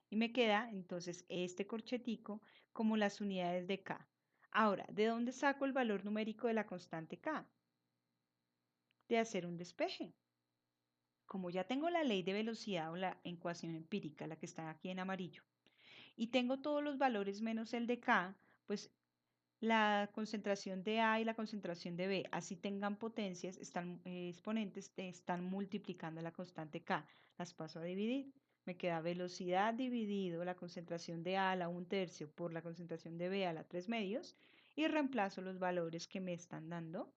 Speaker 1: Y me queda entonces este corchetico como las unidades de K. Ahora, ¿de dónde saco el valor numérico de la constante K? De hacer un despeje. Como ya tengo la ley de velocidad o la ecuación empírica, la que está aquí en amarillo, y tengo todos los valores menos el de K, pues la concentración de A y la concentración de B, así tengan potencias, exponentes, están multiplicando la constante K. Las paso a dividir. Me queda velocidad dividido la concentración de A a la 1/3 por la concentración de B a la 3/2 y reemplazo los valores que me están dando.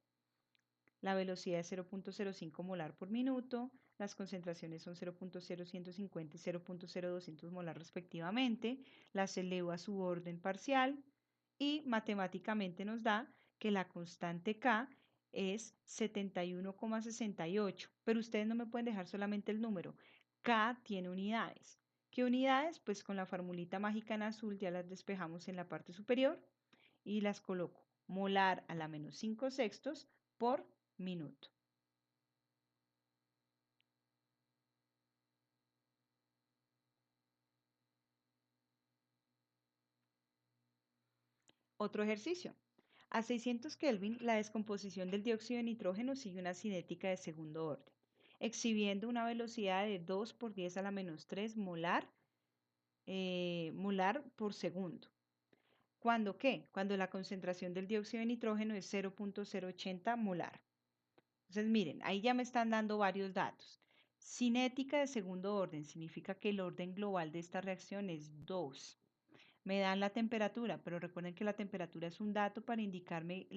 Speaker 1: La velocidad es 0,05 molar por minuto, las concentraciones son 0,0150 y 0,0200 molar respectivamente, las elevo a su orden parcial y matemáticamente nos da que la constante K es 71,68, pero ustedes no me pueden dejar solamente el número. K tiene unidades. ¿Qué unidades? Pues con la formulita mágica en azul ya las despejamos en la parte superior y las coloco. Molar a la menos 5 sextos por minuto. Otro ejercicio. A 600 Kelvin, la descomposición del dióxido de nitrógeno sigue una cinética de segundo orden, exhibiendo una velocidad de 2 por 10 a la menos 3 molar por segundo. ¿Cuándo qué? Cuando la concentración del dióxido de nitrógeno es 0,080 molar. Entonces, miren, ahí ya me están dando varios datos. Cinética de segundo orden significa que el orden global de esta reacción es 2. Me dan la temperatura, pero recuerden que la temperatura es un dato para indicarme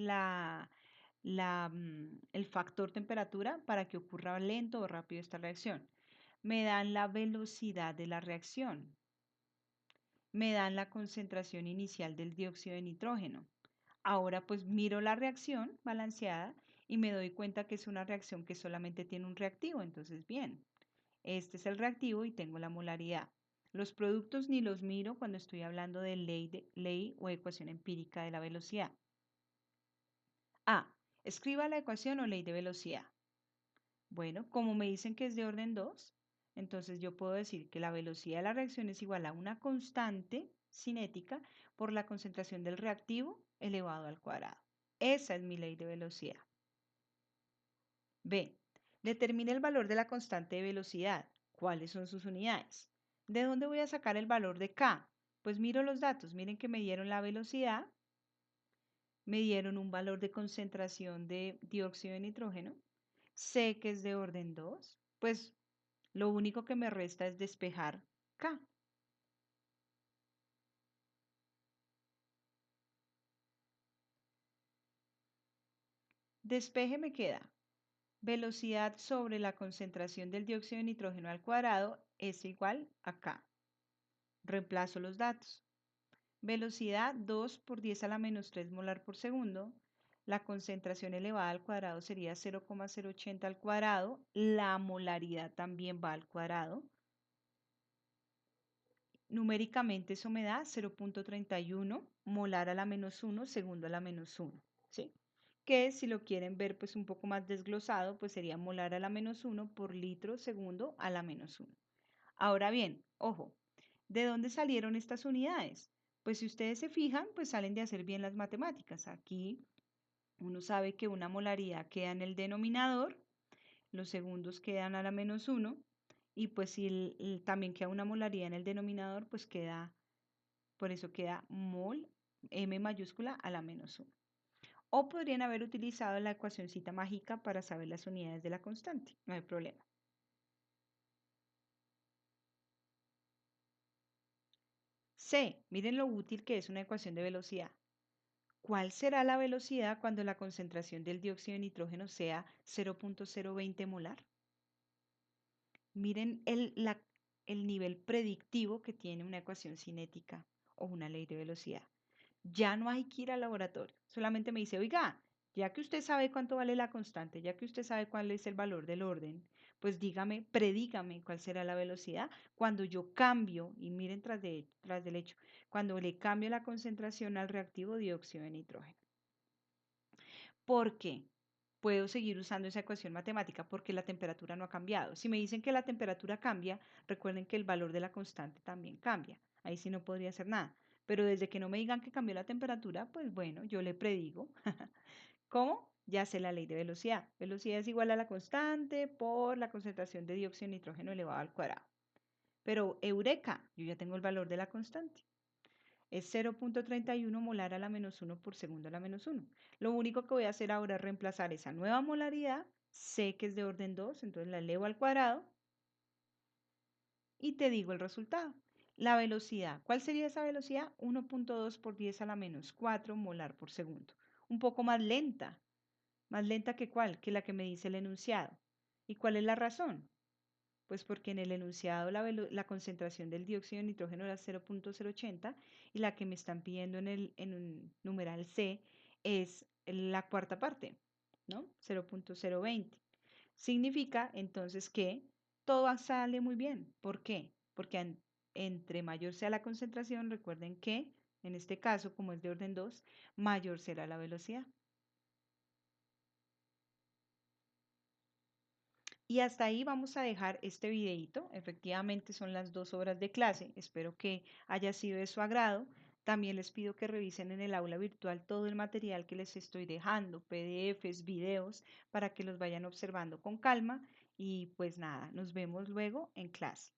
Speaker 1: el factor temperatura para que ocurra lento o rápido esta reacción. Me dan la velocidad de la reacción. Me dan la concentración inicial del dióxido de nitrógeno. Ahora pues miro la reacción balanceada y me doy cuenta que es una reacción que solamente tiene un reactivo. Entonces, bien, este es el reactivo y tengo la molaridad. Los productos ni los miro cuando estoy hablando de ley o ecuación empírica de la velocidad. A. Escriba la ecuación o ley de velocidad. Bueno, como me dicen que es de orden 2, entonces yo puedo decir que la velocidad de la reacción es igual a una constante cinética por la concentración del reactivo elevado al cuadrado. Esa es mi ley de velocidad. B. Determine el valor de la constante de velocidad. ¿Cuáles son sus unidades? ¿De dónde voy a sacar el valor de K? Pues miro los datos. Miren que me dieron la velocidad, me dieron un valor de concentración de dióxido de nitrógeno. Sé que es de orden 2. Pues lo único que me resta es despejar K. Despeje me queda velocidad sobre la concentración del dióxido de nitrógeno al cuadrado es igual a K. Reemplazo los datos. Velocidad 2 por 10 a la menos 3 molar por segundo. La concentración elevada al cuadrado sería 0,080 al cuadrado. La molaridad también va al cuadrado. Numéricamente eso me da 0,31 molar a la menos 1, segundo a la menos 1. ¿Sí? Que si lo quieren ver pues un poco más desglosado, pues sería molar a la menos 1 por litro segundo a la menos 1. Ahora bien, ojo, ¿de dónde salieron estas unidades? Pues si ustedes se fijan, pues salen de hacer bien las matemáticas. Aquí uno sabe que una molaridad queda en el denominador, los segundos quedan a la menos 1, y pues si también queda una molaridad en el denominador, pues queda, por eso queda mol, m mayúscula a la menos 1. O podrían haber utilizado la ecuacioncita mágica para saber las unidades de la constante, no hay problema. C, miren lo útil que es una ecuación de velocidad. ¿Cuál será la velocidad cuando la concentración del dióxido de nitrógeno sea 0,020 molar? Miren el nivel predictivo que tiene una ecuación cinética o una ley de velocidad. Ya no hay que ir al laboratorio, solamente me dice, oiga, ya que usted sabe cuánto vale la constante, ya que usted sabe cuál es el valor del orden, pues dígame, predígame cuál será la velocidad cuando yo cambio, y miren tras del hecho, cuando le cambio la concentración al reactivo dióxido de nitrógeno. ¿Por qué? Puedo seguir usando esa ecuación matemática porque la temperatura no ha cambiado. Si me dicen que la temperatura cambia, recuerden que el valor de la constante también cambia. Ahí sí no podría hacer nada. Pero desde que no me digan que cambió la temperatura, pues bueno, yo le predigo. ¿Cómo? Ya sé la ley de velocidad. Velocidad es igual a la constante por la concentración de dióxido de nitrógeno elevado al cuadrado. Pero eureka, yo ya tengo el valor de la constante. Es 0,31 molar a la menos 1 por segundo a la menos 1. Lo único que voy a hacer ahora es reemplazar esa nueva molaridad. Sé que es de orden 2, entonces la elevo al cuadrado y te digo el resultado. La velocidad, ¿cuál sería esa velocidad? 1,2 por 10 a la menos 4 molar por segundo. Un poco más lenta. ¿Más lenta que cuál? Que la que me dice el enunciado. ¿Y cuál es la razón? Pues porque en el enunciado la concentración del dióxido de nitrógeno era 0,080 y la que me están pidiendo en un numeral C es la cuarta parte. ¿no? 0.020. Significa entonces que todo sale muy bien. ¿Por qué? Porque entre mayor sea la concentración, recuerden que en este caso, como es de orden 2, mayor será la velocidad. Y hasta ahí vamos a dejar este videito. Efectivamente son las 2 horas de clase. Espero que haya sido de su agrado. También les pido que revisen en el aula virtual todo el material que les estoy dejando, PDFs, videos, para que los vayan observando con calma. Y pues nada, nos vemos luego en clase.